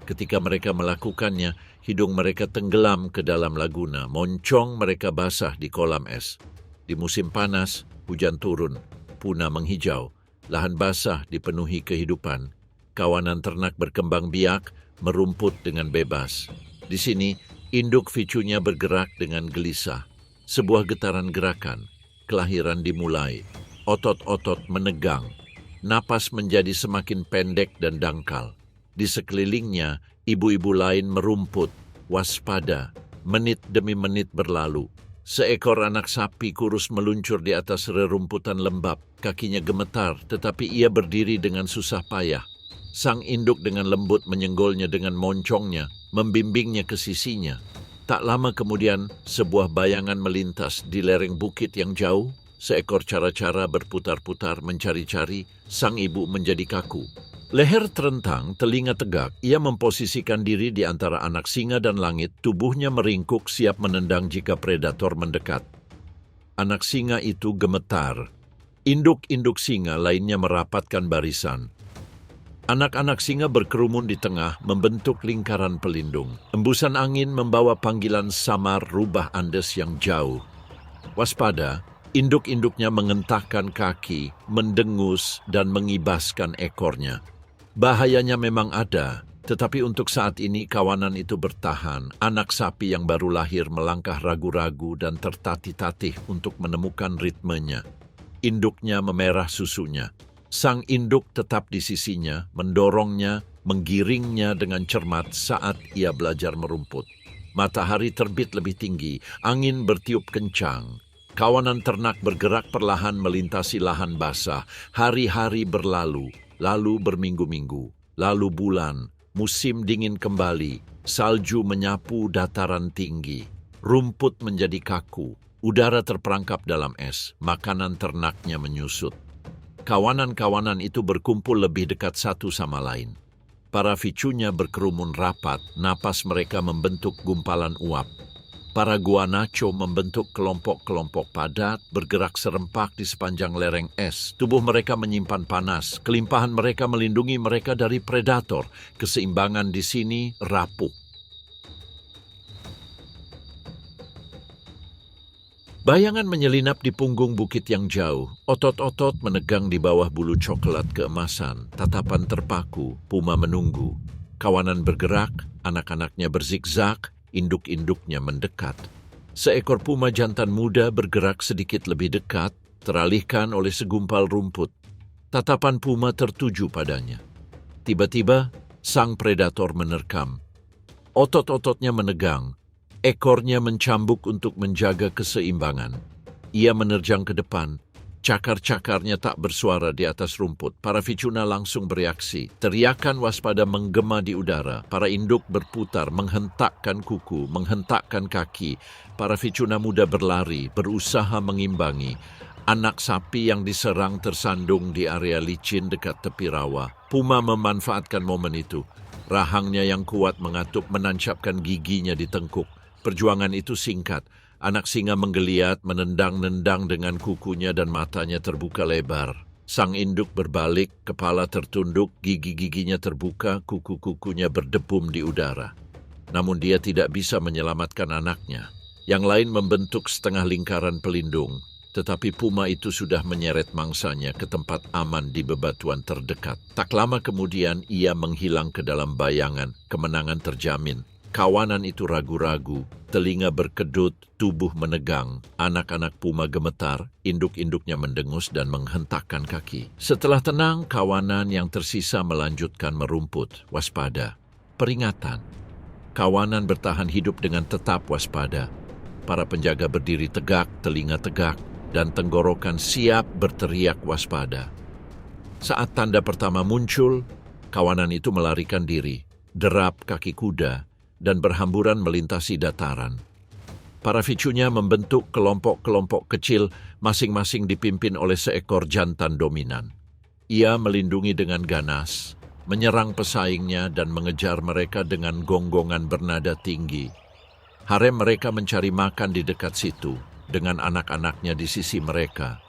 Ketika mereka melakukannya, hidung mereka tenggelam ke dalam laguna, moncong mereka basah di kolam es. Di musim panas, hujan turun, puna menghijau, lahan basah dipenuhi kehidupan. Kawanan ternak berkembang biak, merumput dengan bebas. Di sini, induk vicunya bergerak dengan gelisah. Sebuah getaran gerakan, kelahiran dimulai, otot-otot menegang, napas menjadi semakin pendek dan dangkal. Di sekelilingnya, ibu-ibu lain merumput, waspada, menit demi menit berlalu. Seekor anak sapi kurus meluncur di atas rerumputan lembab, kakinya gemetar, tetapi ia berdiri dengan susah payah. Sang induk dengan lembut menyenggolnya dengan moncongnya, membimbingnya ke sisinya. Tak lama kemudian, sebuah bayangan melintas di lereng bukit yang jauh. Seekor cara-cara berputar-putar mencari-cari, sang ibu menjadi kaku. Leher terentang, telinga tegak, ia memposisikan diri di antara anak singa dan langit, tubuhnya meringkuk siap menendang jika predator mendekat. Anak singa itu gemetar. Induk-induk singa lainnya merapatkan barisan. Anak-anak singa berkerumun di tengah, membentuk lingkaran pelindung. Embusan angin membawa panggilan samar rubah Andes yang jauh. Waspada, induk-induknya mengentakkan kaki, mendengus, dan mengibaskan ekornya. Bahayanya memang ada, tetapi untuk saat ini kawanan itu bertahan. Anak sapi yang baru lahir melangkah ragu-ragu dan tertatih-tatih untuk menemukan ritmenya. Induknya memerah susunya. Sang induk tetap di sisinya, mendorongnya, menggiringnya dengan cermat saat ia belajar merumput. Matahari terbit lebih tinggi, angin bertiup kencang. Kawanan ternak bergerak perlahan melintasi lahan basah. Hari-hari berlalu. Lalu berminggu-minggu, lalu bulan, musim dingin kembali, salju menyapu dataran tinggi, rumput menjadi kaku, udara terperangkap dalam es, makanan ternaknya menyusut. Kawanan-kawanan itu berkumpul lebih dekat satu sama lain. Para vicunya berkerumun rapat, napas mereka membentuk gumpalan uap. Para Guanaco membentuk kelompok-kelompok padat, bergerak serempak di sepanjang lereng es. Tubuh mereka menyimpan panas, kelimpahan mereka melindungi mereka dari predator. Keseimbangan di sini rapuh. Bayangan menyelinap di punggung bukit yang jauh. Otot-otot menegang di bawah bulu coklat keemasan. Tatapan terpaku, puma menunggu. Kawanan bergerak, anak-anaknya berzigzag, induk-induknya mendekat. Seekor puma jantan muda bergerak sedikit lebih dekat, teralihkan oleh segumpal rumput. Tatapan puma tertuju padanya. Tiba-tiba, sang predator menerkam. Otot-ototnya menegang. Ekornya mencambuk untuk menjaga keseimbangan. Ia menerjang ke depan. Cakar-cakarnya tak bersuara di atas rumput. Para vicuna langsung bereaksi. Teriakan waspada menggema di udara. Para induk berputar, menghentakkan kuku, menghentakkan kaki. Para vicuna muda berlari, berusaha mengimbangi. Anak sapi yang diserang tersandung di area licin dekat tepi rawa. Puma memanfaatkan momen itu. Rahangnya yang kuat mengatup, menancapkan giginya di tengkuk. Perjuangan itu singkat. Anak singa menggeliat, menendang-nendang dengan kukunya dan matanya terbuka lebar. Sang induk berbalik, kepala tertunduk, gigi-giginya terbuka, kuku-kukunya berdebum di udara. Namun dia tidak bisa menyelamatkan anaknya. Yang lain membentuk setengah lingkaran pelindung, tetapi puma itu sudah menyeret mangsanya ke tempat aman di bebatuan terdekat. Tak lama kemudian ia menghilang ke dalam bayangan, kemenangan terjamin. Kawanan itu ragu-ragu, telinga berkedut, tubuh menegang. Anak-anak puma gemetar, induk-induknya mendengus dan menghentakkan kaki. Setelah tenang, kawanan yang tersisa melanjutkan merumput. Waspada. Peringatan. Kawanan bertahan hidup dengan tetap waspada. Para penjaga berdiri tegak, telinga tegak, dan tenggorokan siap berteriak waspada. Saat tanda pertama muncul, kawanan itu melarikan diri, derap kaki kuda, dan berhamburan melintasi dataran. Para vicunya membentuk kelompok-kelompok kecil, masing-masing dipimpin oleh seekor jantan dominan. Ia melindungi dengan ganas, menyerang pesaingnya dan mengejar mereka dengan gonggongan bernada tinggi. Harem mereka mencari makan di dekat situ, dengan anak-anaknya di sisi mereka.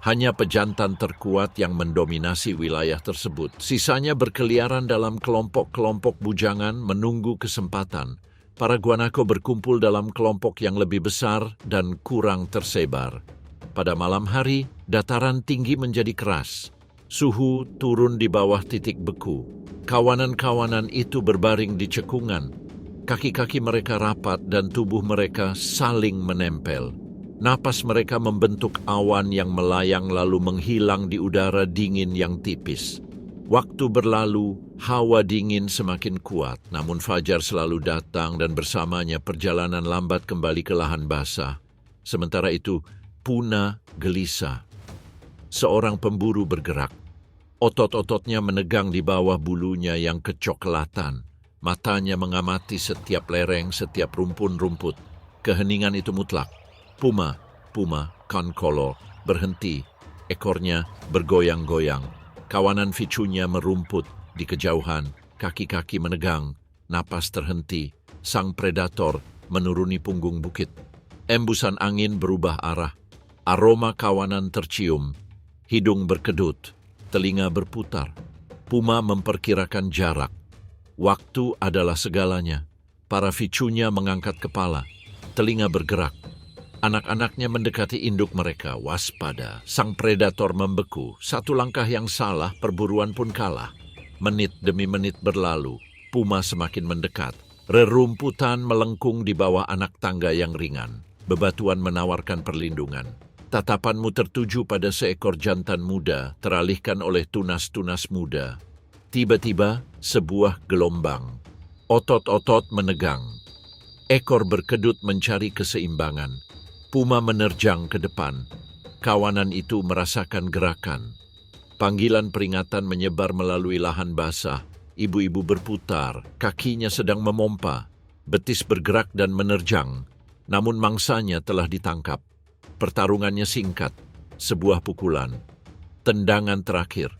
Hanya pejantan terkuat yang mendominasi wilayah tersebut. Sisanya berkeliaran dalam kelompok-kelompok bujangan menunggu kesempatan. Para guanaco berkumpul dalam kelompok yang lebih besar dan kurang tersebar. Pada malam hari, dataran tinggi menjadi keras. Suhu turun di bawah titik beku. Kawanan-kawanan itu berbaring di cekungan. Kaki-kaki mereka rapat dan tubuh mereka saling menempel. Napas mereka membentuk awan yang melayang lalu menghilang di udara dingin yang tipis. Waktu berlalu, hawa dingin semakin kuat, namun fajar selalu datang dan bersamanya perjalanan lambat kembali ke lahan basah. Sementara itu, Puna gelisah. Seorang pemburu bergerak. Otot-ototnya menegang di bawah bulunya yang kecoklatan. Matanya mengamati setiap lereng, setiap rumpun-rumput. Keheningan itu mutlak. Puma, Kankolo, berhenti. Ekornya bergoyang-goyang. Kawanan vicunya merumput di kejauhan. Kaki-kaki menegang. Napas terhenti. Sang predator menuruni punggung bukit. Embusan angin berubah arah. Aroma kawanan tercium. Hidung berkedut. Telinga berputar. Puma memperkirakan jarak. Waktu adalah segalanya. Para vicunya mengangkat kepala. Telinga bergerak. Anak-anaknya mendekati induk mereka, waspada. Sang predator membeku. Satu langkah yang salah, perburuan pun kalah. Menit demi menit berlalu. Puma semakin mendekat. Rerumputan melengkung di bawah anak tangga yang ringan. Bebatuan menawarkan perlindungan. Tatapanmu tertuju pada seekor jantan muda, teralihkan oleh tunas-tunas muda. Tiba-tiba, sebuah gelombang. Otot-otot menegang. Ekor berkedut mencari keseimbangan. Puma menerjang ke depan. Kawanan itu merasakan gerakan. Panggilan peringatan menyebar melalui lahan basah. Ibu-ibu berputar, kakinya sedang memompa. Betis bergerak dan menerjang. Namun mangsanya telah ditangkap. Pertarungannya singkat. Sebuah pukulan. Tendangan terakhir.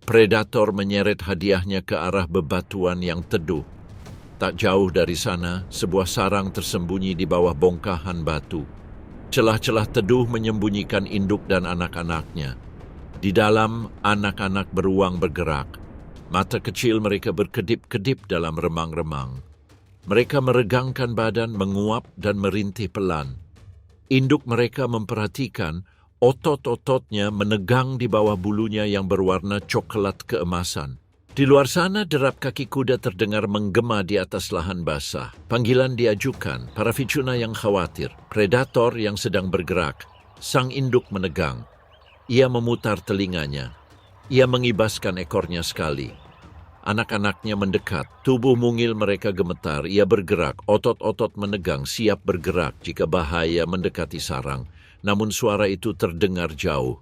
Predator menyeret hadiahnya ke arah bebatuan yang teduh. Tak jauh dari sana, sebuah sarang tersembunyi di bawah bongkahan batu. Celah-celah teduh menyembunyikan induk dan anak-anaknya. Di dalam, anak-anak beruang bergerak. Mata kecil mereka berkedip-kedip dalam remang-remang. Mereka meregangkan badan, menguap dan merintih pelan. Induk mereka memperhatikan, otot-ototnya menegang di bawah bulunya yang berwarna coklat keemasan. Di luar sana, derap kaki kuda terdengar menggema di atas lahan basah. Panggilan diajukan, para vicuna yang khawatir, predator yang sedang bergerak. Sang induk menegang. Ia memutar telinganya. Ia mengibaskan ekornya sekali. Anak-anaknya mendekat, tubuh mungil mereka gemetar, ia bergerak, otot-otot menegang, siap bergerak jika bahaya mendekati sarang. Namun suara itu terdengar jauh.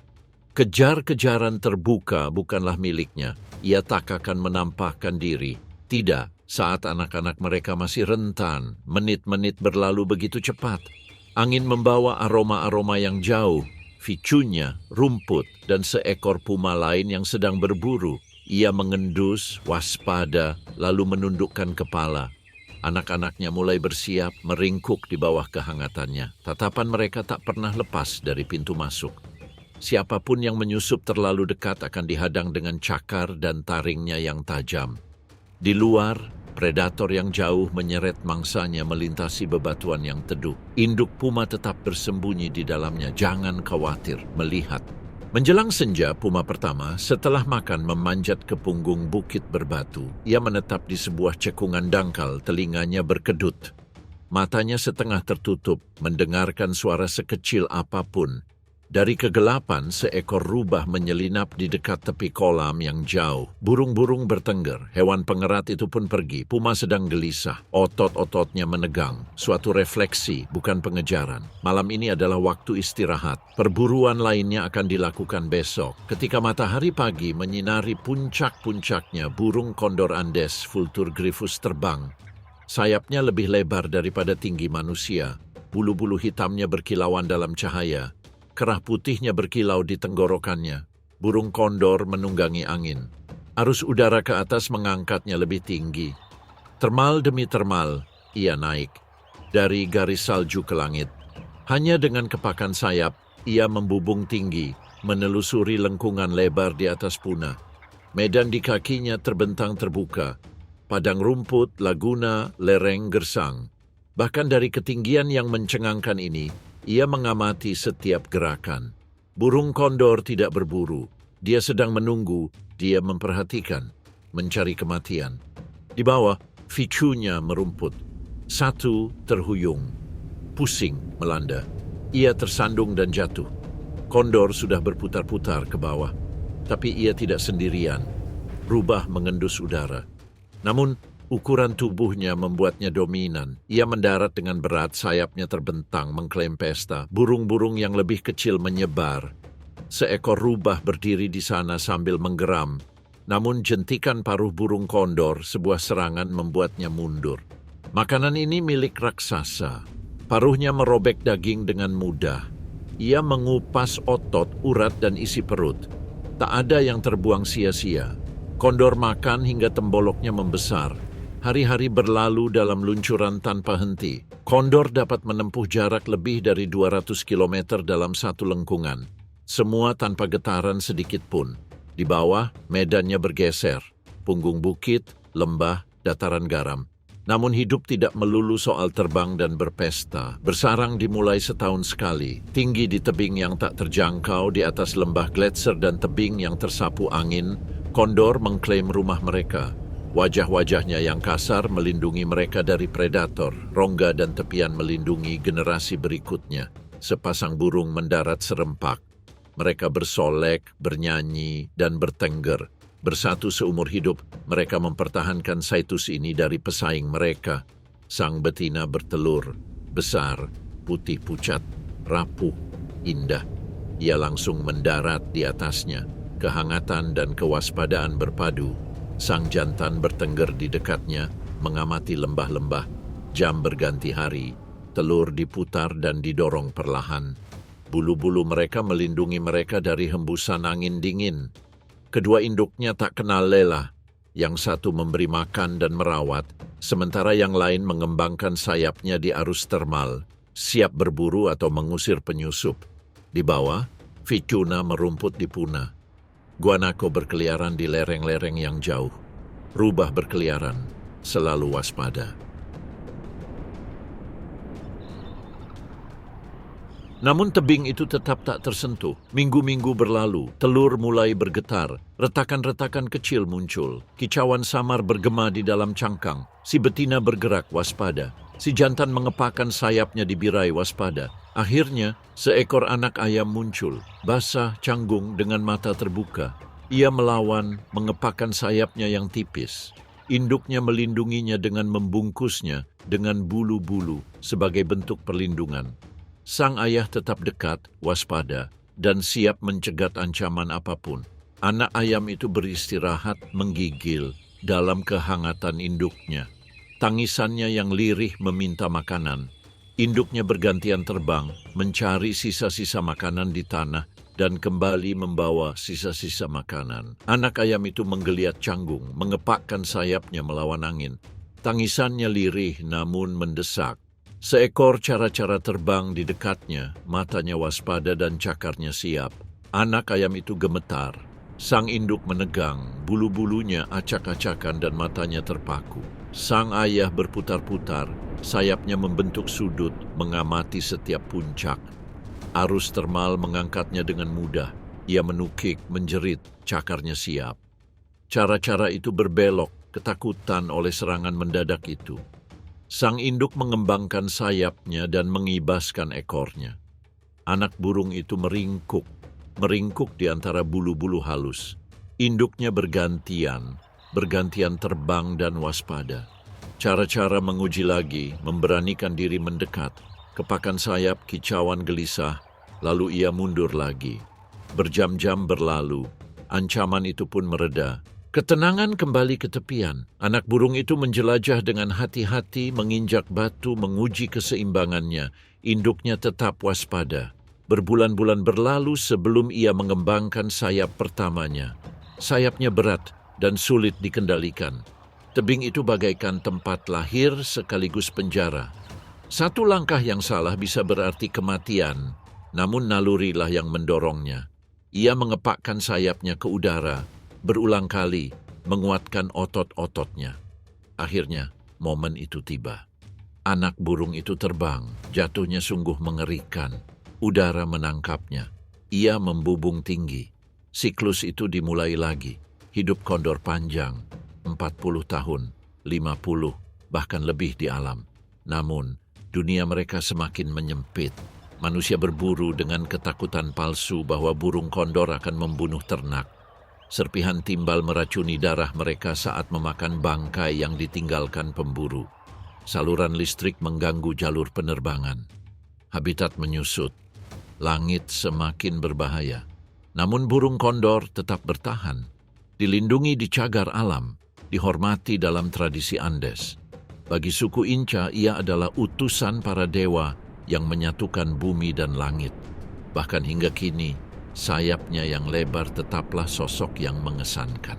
Kejar-kejaran terbuka bukanlah miliknya, ia tak akan menampakkan diri. Tidak, saat anak-anak mereka masih rentan, menit-menit berlalu begitu cepat. Angin membawa aroma-aroma yang jauh, vicunya, rumput, dan seekor puma lain yang sedang berburu. Ia mengendus, waspada, lalu menundukkan kepala. Anak-anaknya mulai bersiap, meringkuk di bawah kehangatannya. Tatapan mereka tak pernah lepas dari pintu masuk. Siapapun yang menyusup terlalu dekat akan dihadang dengan cakar dan taringnya yang tajam. Di luar, predator yang jauh menyeret mangsanya melintasi bebatuan yang teduh. Induk puma tetap bersembunyi di dalamnya, jangan khawatir, melihat. Menjelang senja, puma pertama setelah makan memanjat ke punggung bukit berbatu. Ia menetap di sebuah cekungan dangkal, telinganya berkedut. Matanya setengah tertutup, mendengarkan suara sekecil apapun. Dari kegelapan, seekor rubah menyelinap di dekat tepi kolam yang jauh. Burung-burung bertengger, hewan pengerat itu pun pergi. Puma sedang gelisah, otot-ototnya menegang. Suatu refleksi, bukan pengejaran. Malam ini adalah waktu istirahat. Perburuan lainnya akan dilakukan besok. Ketika matahari pagi menyinari puncak-puncaknya, burung kondor Andes Vulturgryphus terbang. Sayapnya lebih lebar daripada tinggi manusia. Bulu-bulu hitamnya berkilauan dalam cahaya. Kerah putihnya berkilau di tenggorokannya. Burung kondor menunggangi angin. Arus udara ke atas mengangkatnya lebih tinggi. Termal demi termal, ia naik. Dari garis salju ke langit. Hanya dengan kepakan sayap, ia membubung tinggi, menelusuri lengkungan lebar di atas puna. Medan di kakinya terbentang terbuka. Padang rumput, laguna, lereng gersang. Bahkan dari ketinggian yang mencengangkan ini, ia mengamati setiap gerakan. Burung kondor tidak berburu. Dia sedang menunggu, dia memperhatikan, mencari kematian. Di bawah, vicunya merumput. Satu terhuyung, pusing melanda. Ia tersandung dan jatuh. Kondor sudah berputar-putar ke bawah, tapi ia tidak sendirian. Rubah mengendus udara. Namun, ukuran tubuhnya membuatnya dominan. Ia mendarat dengan berat, sayapnya terbentang mengklaim pesta. Burung-burung yang lebih kecil menyebar. Seekor rubah berdiri di sana sambil menggeram. Namun jentikan paruh burung kondor, sebuah serangan membuatnya mundur. Makanan ini milik raksasa. Paruhnya merobek daging dengan mudah. Ia mengupas otot, urat, dan isi perut. Tak ada yang terbuang sia-sia. Kondor makan hingga temboloknya membesar. Hari-hari berlalu dalam luncuran tanpa henti. Kondor dapat menempuh jarak lebih dari 200 km dalam satu lengkungan. Semua tanpa getaran sedikit pun. Di bawah, medannya bergeser. Punggung bukit, lembah, dataran garam. Namun hidup tidak melulu soal terbang dan berpesta. Bersarang dimulai setahun sekali. Tinggi di tebing yang tak terjangkau, di atas lembah gletser dan tebing yang tersapu angin, kondor mengklaim rumah mereka. Wajah-wajahnya yang kasar melindungi mereka dari predator, rongga dan tepian melindungi generasi berikutnya. Sepasang burung mendarat serempak. Mereka bersolek, bernyanyi, dan bertengger. Bersatu seumur hidup, mereka mempertahankan situs ini dari pesaing mereka. Sang betina bertelur, besar, putih pucat, rapuh, indah. Ia langsung mendarat di atasnya. Kehangatan dan kewaspadaan berpadu. Sang jantan bertengger di dekatnya, mengamati lembah-lembah. Jam berganti hari, telur diputar dan didorong perlahan. Bulu-bulu mereka melindungi mereka dari hembusan angin dingin. Kedua induknya tak kenal lelah. Yang satu memberi makan dan merawat, sementara yang lain mengembangkan sayapnya di arus termal, siap berburu atau mengusir penyusup. Di bawah, vicuna merumput di puna. Guanaco berkeliaran di lereng-lereng yang jauh. Rubah berkeliaran, selalu waspada. Namun tebing itu tetap tak tersentuh. Minggu-minggu berlalu, telur mulai bergetar. Retakan-retakan kecil muncul. Kicauan samar bergema di dalam cangkang. Si betina bergerak waspada. Si jantan mengepakkan sayapnya di birai waspada. Akhirnya, seekor anak ayam muncul, basah, canggung dengan mata terbuka. Ia melawan, mengepakkan sayapnya yang tipis. Induknya melindunginya dengan membungkusnya dengan bulu-bulu sebagai bentuk perlindungan. Sang ayah tetap dekat, waspada, dan siap mencegat ancaman apapun. Anak ayam itu beristirahat menggigil dalam kehangatan induknya. Tangisannya yang lirih meminta makanan. Induknya bergantian terbang, mencari sisa-sisa makanan di tanah, dan kembali membawa sisa-sisa makanan. Anak ayam itu menggeliat canggung, mengepakkan sayapnya melawan angin. Tangisannya lirih namun mendesak. Seekor cara-cara terbang di dekatnya, matanya waspada dan cakarnya siap. Anak ayam itu gemetar. Sang induk menegang, bulu-bulunya acak-acakan dan matanya terpaku. Sang ayah berputar-putar, sayapnya membentuk sudut, mengamati setiap puncak. Arus termal mengangkatnya dengan mudah. Ia menukik, menjerit, cakarnya siap. Cara-cara itu berbelok, ketakutan oleh serangan mendadak itu. Sang induk mengembangkan sayapnya dan mengibaskan ekornya. Anak burung itu meringkuk di antara bulu-bulu halus. Induknya bergantian terbang dan waspada. Cara-cara menguji lagi, memberanikan diri mendekat. Kepakan sayap, kicauan gelisah, lalu ia mundur lagi. Berjam-jam berlalu, ancaman itu pun mereda. Ketenangan kembali ke tepian. Anak burung itu menjelajah dengan hati-hati, menginjak batu, menguji keseimbangannya. Induknya tetap waspada. Berbulan-bulan berlalu sebelum ia mengembangkan sayap pertamanya. Sayapnya berat dan sulit dikendalikan. Tebing itu bagaikan tempat lahir sekaligus penjara. Satu langkah yang salah bisa berarti kematian, namun nalurilah yang mendorongnya. Ia mengepakkan sayapnya ke udara, berulang kali menguatkan otot-ototnya. Akhirnya, momen itu tiba. Anak burung itu terbang, jatuhnya sungguh mengerikan. Udara menangkapnya. Ia membubung tinggi. Siklus itu dimulai lagi. Hidup kondor panjang, 40 tahun, 50, bahkan lebih di alam. Namun, dunia mereka semakin menyempit. Manusia berburu dengan ketakutan palsu bahwa burung kondor akan membunuh ternak. Serpihan timbal meracuni darah mereka saat memakan bangkai yang ditinggalkan pemburu. Saluran listrik mengganggu jalur penerbangan. Habitat menyusut. Langit semakin berbahaya. Namun burung kondor tetap bertahan. Dilindungi di cagar alam, dihormati dalam tradisi Andes. Bagi suku Inca, ia adalah utusan para dewa yang menyatukan bumi dan langit. Bahkan hingga kini, sayapnya yang lebar tetaplah sosok yang mengesankan.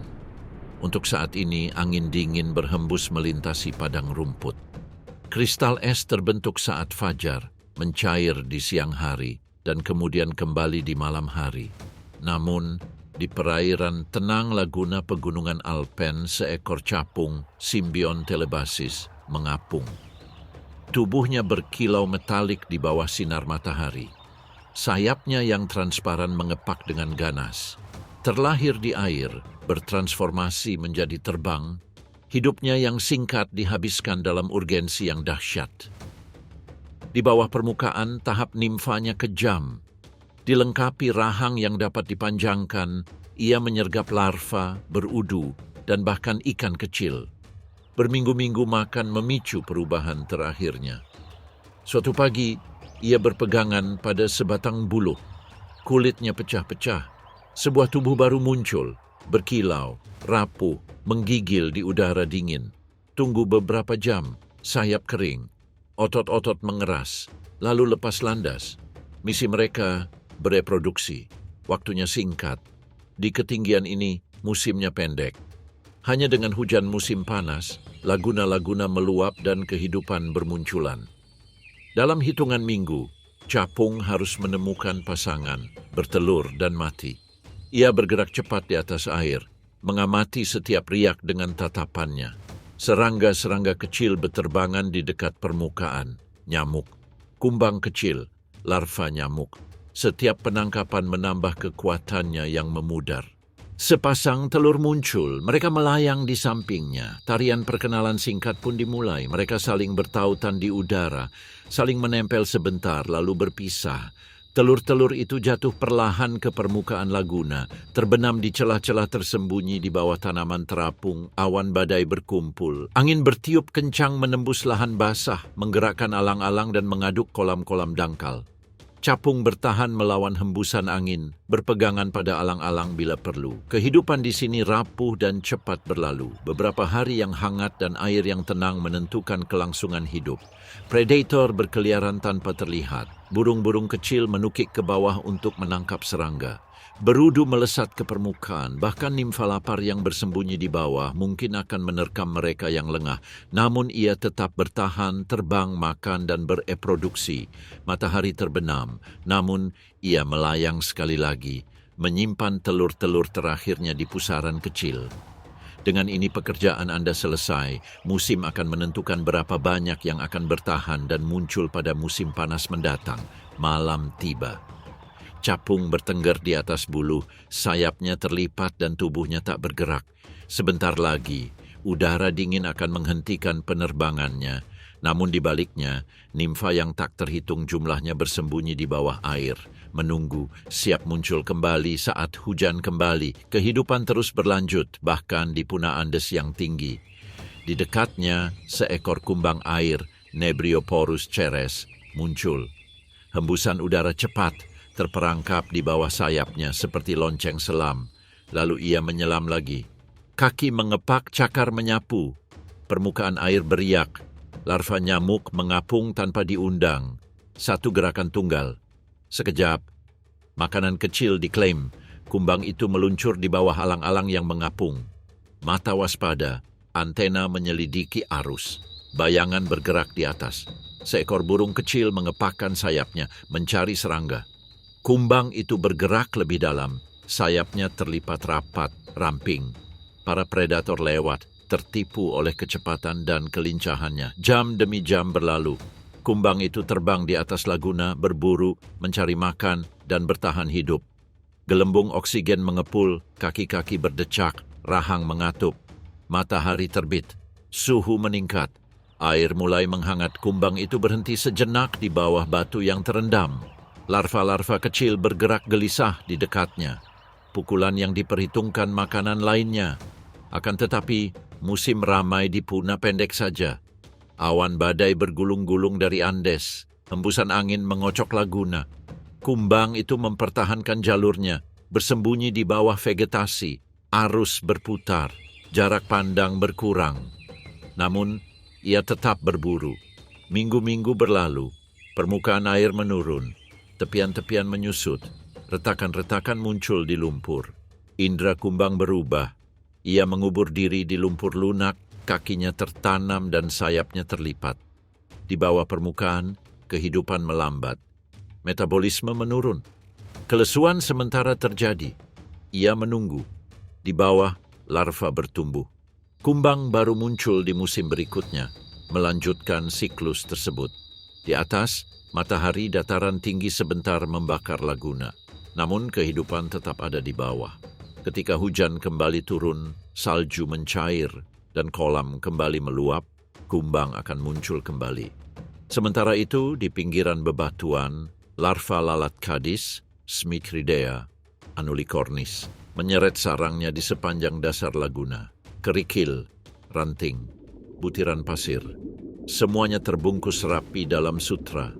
Untuk saat ini, angin dingin berhembus melintasi padang rumput. Kristal es terbentuk saat fajar, mencair di siang hari, dan kemudian kembali di malam hari. Namun, di perairan tenang Laguna Pegunungan Alpen, seekor capung, Symbion telebasis, mengapung. Tubuhnya berkilau metalik di bawah sinar matahari. Sayapnya yang transparan mengepak dengan ganas. Terlahir di air, bertransformasi menjadi terbang. Hidupnya yang singkat dihabiskan dalam urgensi yang dahsyat. Di bawah permukaan, tahap nimfanya kejam. Dilengkapi rahang yang dapat dipanjangkan, ia menyergap larva, berudu, dan bahkan ikan kecil. Berminggu-minggu makan memicu perubahan terakhirnya. Suatu pagi, ia berpegangan pada sebatang buluh. Kulitnya pecah-pecah. Sebuah tubuh baru muncul, berkilau, rapuh, menggigil di udara dingin. Tunggu beberapa jam, sayap kering. Otot-otot mengeras, lalu lepas landas. Misi mereka bereproduksi. Waktunya singkat. Di ketinggian ini, musimnya pendek. Hanya dengan hujan musim panas, laguna-laguna meluap dan kehidupan bermunculan. Dalam hitungan minggu, capung harus menemukan pasangan, bertelur dan mati. Ia bergerak cepat di atas air, mengamati setiap riak dengan tatapannya. Serangga-serangga kecil berterbangan di dekat permukaan, nyamuk, kumbang kecil, larva nyamuk. Setiap penangkapan menambah kekuatannya yang memudar. Sepasang telur muncul, mereka melayang di sampingnya. Tarian perkenalan singkat pun dimulai. Mereka saling bertautan di udara, saling menempel sebentar lalu berpisah. Telur-telur itu jatuh perlahan ke permukaan laguna, terbenam di celah-celah tersembunyi di bawah tanaman terapung. Awan badai berkumpul. Angin bertiup kencang menembus lahan basah, menggerakkan alang-alang dan mengaduk kolam-kolam dangkal. Capung bertahan melawan hembusan angin, berpegangan pada alang-alang bila perlu. Kehidupan di sini rapuh dan cepat berlalu. Beberapa hari yang hangat dan air yang tenang menentukan kelangsungan hidup. Predator berkeliaran tanpa terlihat. Burung-burung kecil menukik ke bawah untuk menangkap serangga. Berudu melesat ke permukaan, bahkan nimfa lapar yang bersembunyi di bawah mungkin akan menerkam mereka yang lengah. Namun ia tetap bertahan, terbang, makan, dan bereproduksi. Matahari terbenam, namun ia melayang sekali lagi, menyimpan telur-telur terakhirnya di pusaran kecil. Dengan ini pekerjaan Anda selesai, musim akan menentukan berapa banyak yang akan bertahan dan muncul pada musim panas mendatang. Malam tiba. Capung bertengger di atas buluh, sayapnya terlipat dan tubuhnya tak bergerak. Sebentar lagi, udara dingin akan menghentikan penerbangannya. Namun di baliknya, nimfa yang tak terhitung jumlahnya bersembunyi di bawah air, menunggu, siap muncul kembali saat hujan kembali. Kehidupan terus berlanjut, bahkan di Puna Andes yang tinggi. Di dekatnya, seekor kumbang air, Nebrioporus ceres, muncul. Hembusan udara cepat, terperangkap di bawah sayapnya seperti lonceng selam. Lalu ia menyelam lagi. Kaki mengepak, cakar menyapu. Permukaan air beriak. Larva nyamuk mengapung tanpa diundang. Satu gerakan tunggal. Sekejap, makanan kecil diklaim. Kumbang itu meluncur di bawah alang-alang yang mengapung. Mata waspada, antena menyelidiki arus. Bayangan bergerak di atas. Seekor burung kecil mengepakkan sayapnya, mencari serangga. Kumbang itu bergerak lebih dalam, sayapnya terlipat rapat, ramping. Para predator lewat, tertipu oleh kecepatan dan kelincahannya. Jam demi jam berlalu. Kumbang itu terbang di atas laguna, berburu, mencari makan, dan bertahan hidup. Gelembung oksigen mengepul, kaki-kaki berdecak, rahang mengatup. Matahari terbit, suhu meningkat. Air mulai menghangat, kumbang itu berhenti sejenak di bawah batu yang terendam. Larva-larva kecil bergerak gelisah di dekatnya. Pukulan yang diperhitungkan makanan lainnya. Akan tetapi, musim ramai di Puna pendek saja. Awan badai bergulung-gulung dari Andes. Hembusan angin mengocok laguna. Kumbang itu mempertahankan jalurnya, bersembunyi di bawah vegetasi. Arus berputar, jarak pandang berkurang. Namun, ia tetap berburu. Minggu-minggu berlalu, permukaan air menurun. Tepian-tepian menyusut, retakan-retakan muncul di lumpur. Indra kumbang berubah. Ia mengubur diri di lumpur lunak, kakinya tertanam dan sayapnya terlipat. Di bawah permukaan, kehidupan melambat. Metabolisme menurun. Kelesuan sementara terjadi. Ia menunggu. Di bawah, larva bertumbuh. Kumbang baru muncul di musim berikutnya, melanjutkan siklus tersebut. Di atas, matahari dataran tinggi sebentar membakar laguna, namun kehidupan tetap ada di bawah. Ketika hujan kembali turun, salju mencair, dan kolam kembali meluap, kumbang akan muncul kembali. Sementara itu, di pinggiran bebatuan, larva lalat kadis, Smicridea anulicornis, menyeret sarangnya di sepanjang dasar laguna. Kerikil, ranting, butiran pasir, semuanya terbungkus rapi dalam sutra.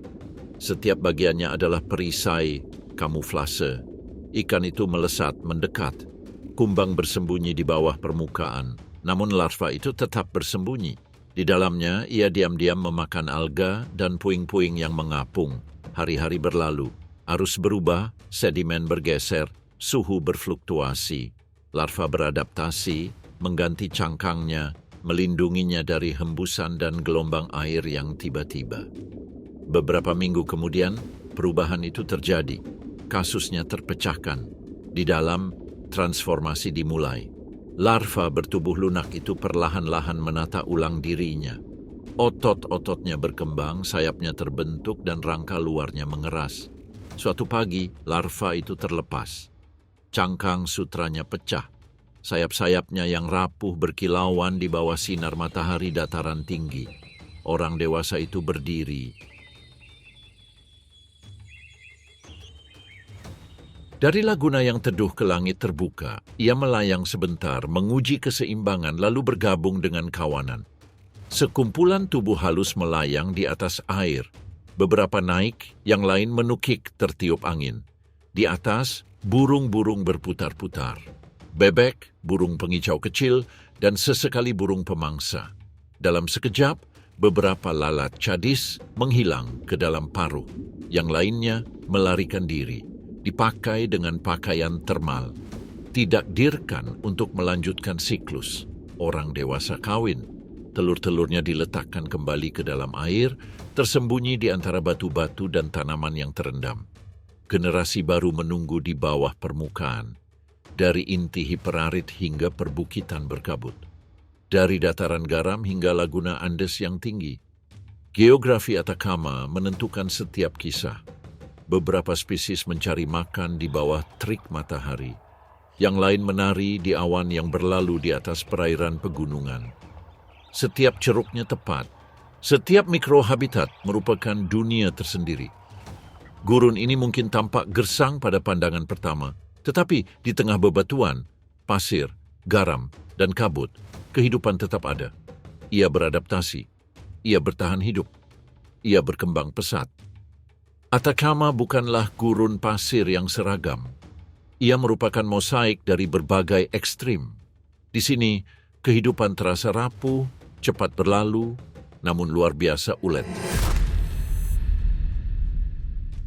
Setiap bagiannya adalah perisai, kamuflase. Ikan itu melesat, mendekat. Kumbang bersembunyi di bawah permukaan, namun larva itu tetap bersembunyi. Di dalamnya, ia diam-diam memakan alga dan puing-puing yang mengapung. Hari-hari berlalu, arus berubah, sedimen bergeser, suhu berfluktuasi. Larva beradaptasi, mengganti cangkangnya, melindunginya dari hembusan dan gelombang air yang tiba-tiba. Beberapa minggu kemudian, perubahan itu terjadi. Kasusnya terpecahkan. Di dalam, transformasi dimulai. Larva bertubuh lunak itu perlahan-lahan menata ulang dirinya. Otot-ototnya berkembang, sayapnya terbentuk, dan rangka luarnya mengeras. Suatu pagi, larva itu terlepas. Cangkang sutranya pecah. Sayap-sayapnya yang rapuh berkilauan di bawah sinar matahari dataran tinggi. Orang dewasa itu berdiri. Dari laguna yang teduh ke langit terbuka, ia melayang sebentar, menguji keseimbangan lalu bergabung dengan kawanan. Sekumpulan tubuh halus melayang di atas air. Beberapa naik, yang lain menukik tertiup angin. Di atas, burung-burung berputar-putar. Bebek, burung pengicau kecil, dan sesekali burung pemangsa. Dalam sekejap, beberapa lalat cadis menghilang ke dalam paruh. Yang lainnya melarikan diri, dipakai dengan pakaian termal. Ditakdirkan untuk melanjutkan siklus. Orang dewasa kawin. Telur-telurnya diletakkan kembali ke dalam air, tersembunyi di antara batu-batu dan tanaman yang terendam. Generasi baru menunggu di bawah permukaan, dari inti hiperarit hingga perbukitan berkabut, dari dataran garam hingga laguna Andes yang tinggi. Geografi Atacama menentukan setiap kisah. Beberapa spesies mencari makan di bawah terik matahari, yang lain menari di awan yang berlalu di atas perairan pegunungan. Setiap ceruknya tepat, setiap mikrohabitat merupakan dunia tersendiri. Gurun ini mungkin tampak gersang pada pandangan pertama, tetapi di tengah bebatuan, pasir, garam, dan kabut, kehidupan tetap ada. Ia beradaptasi, ia bertahan hidup, ia berkembang pesat. Atacama bukanlah gurun pasir yang seragam. Ia merupakan mosaik dari berbagai ekstrim. Di sini, kehidupan terasa rapuh, cepat berlalu, namun luar biasa ulet.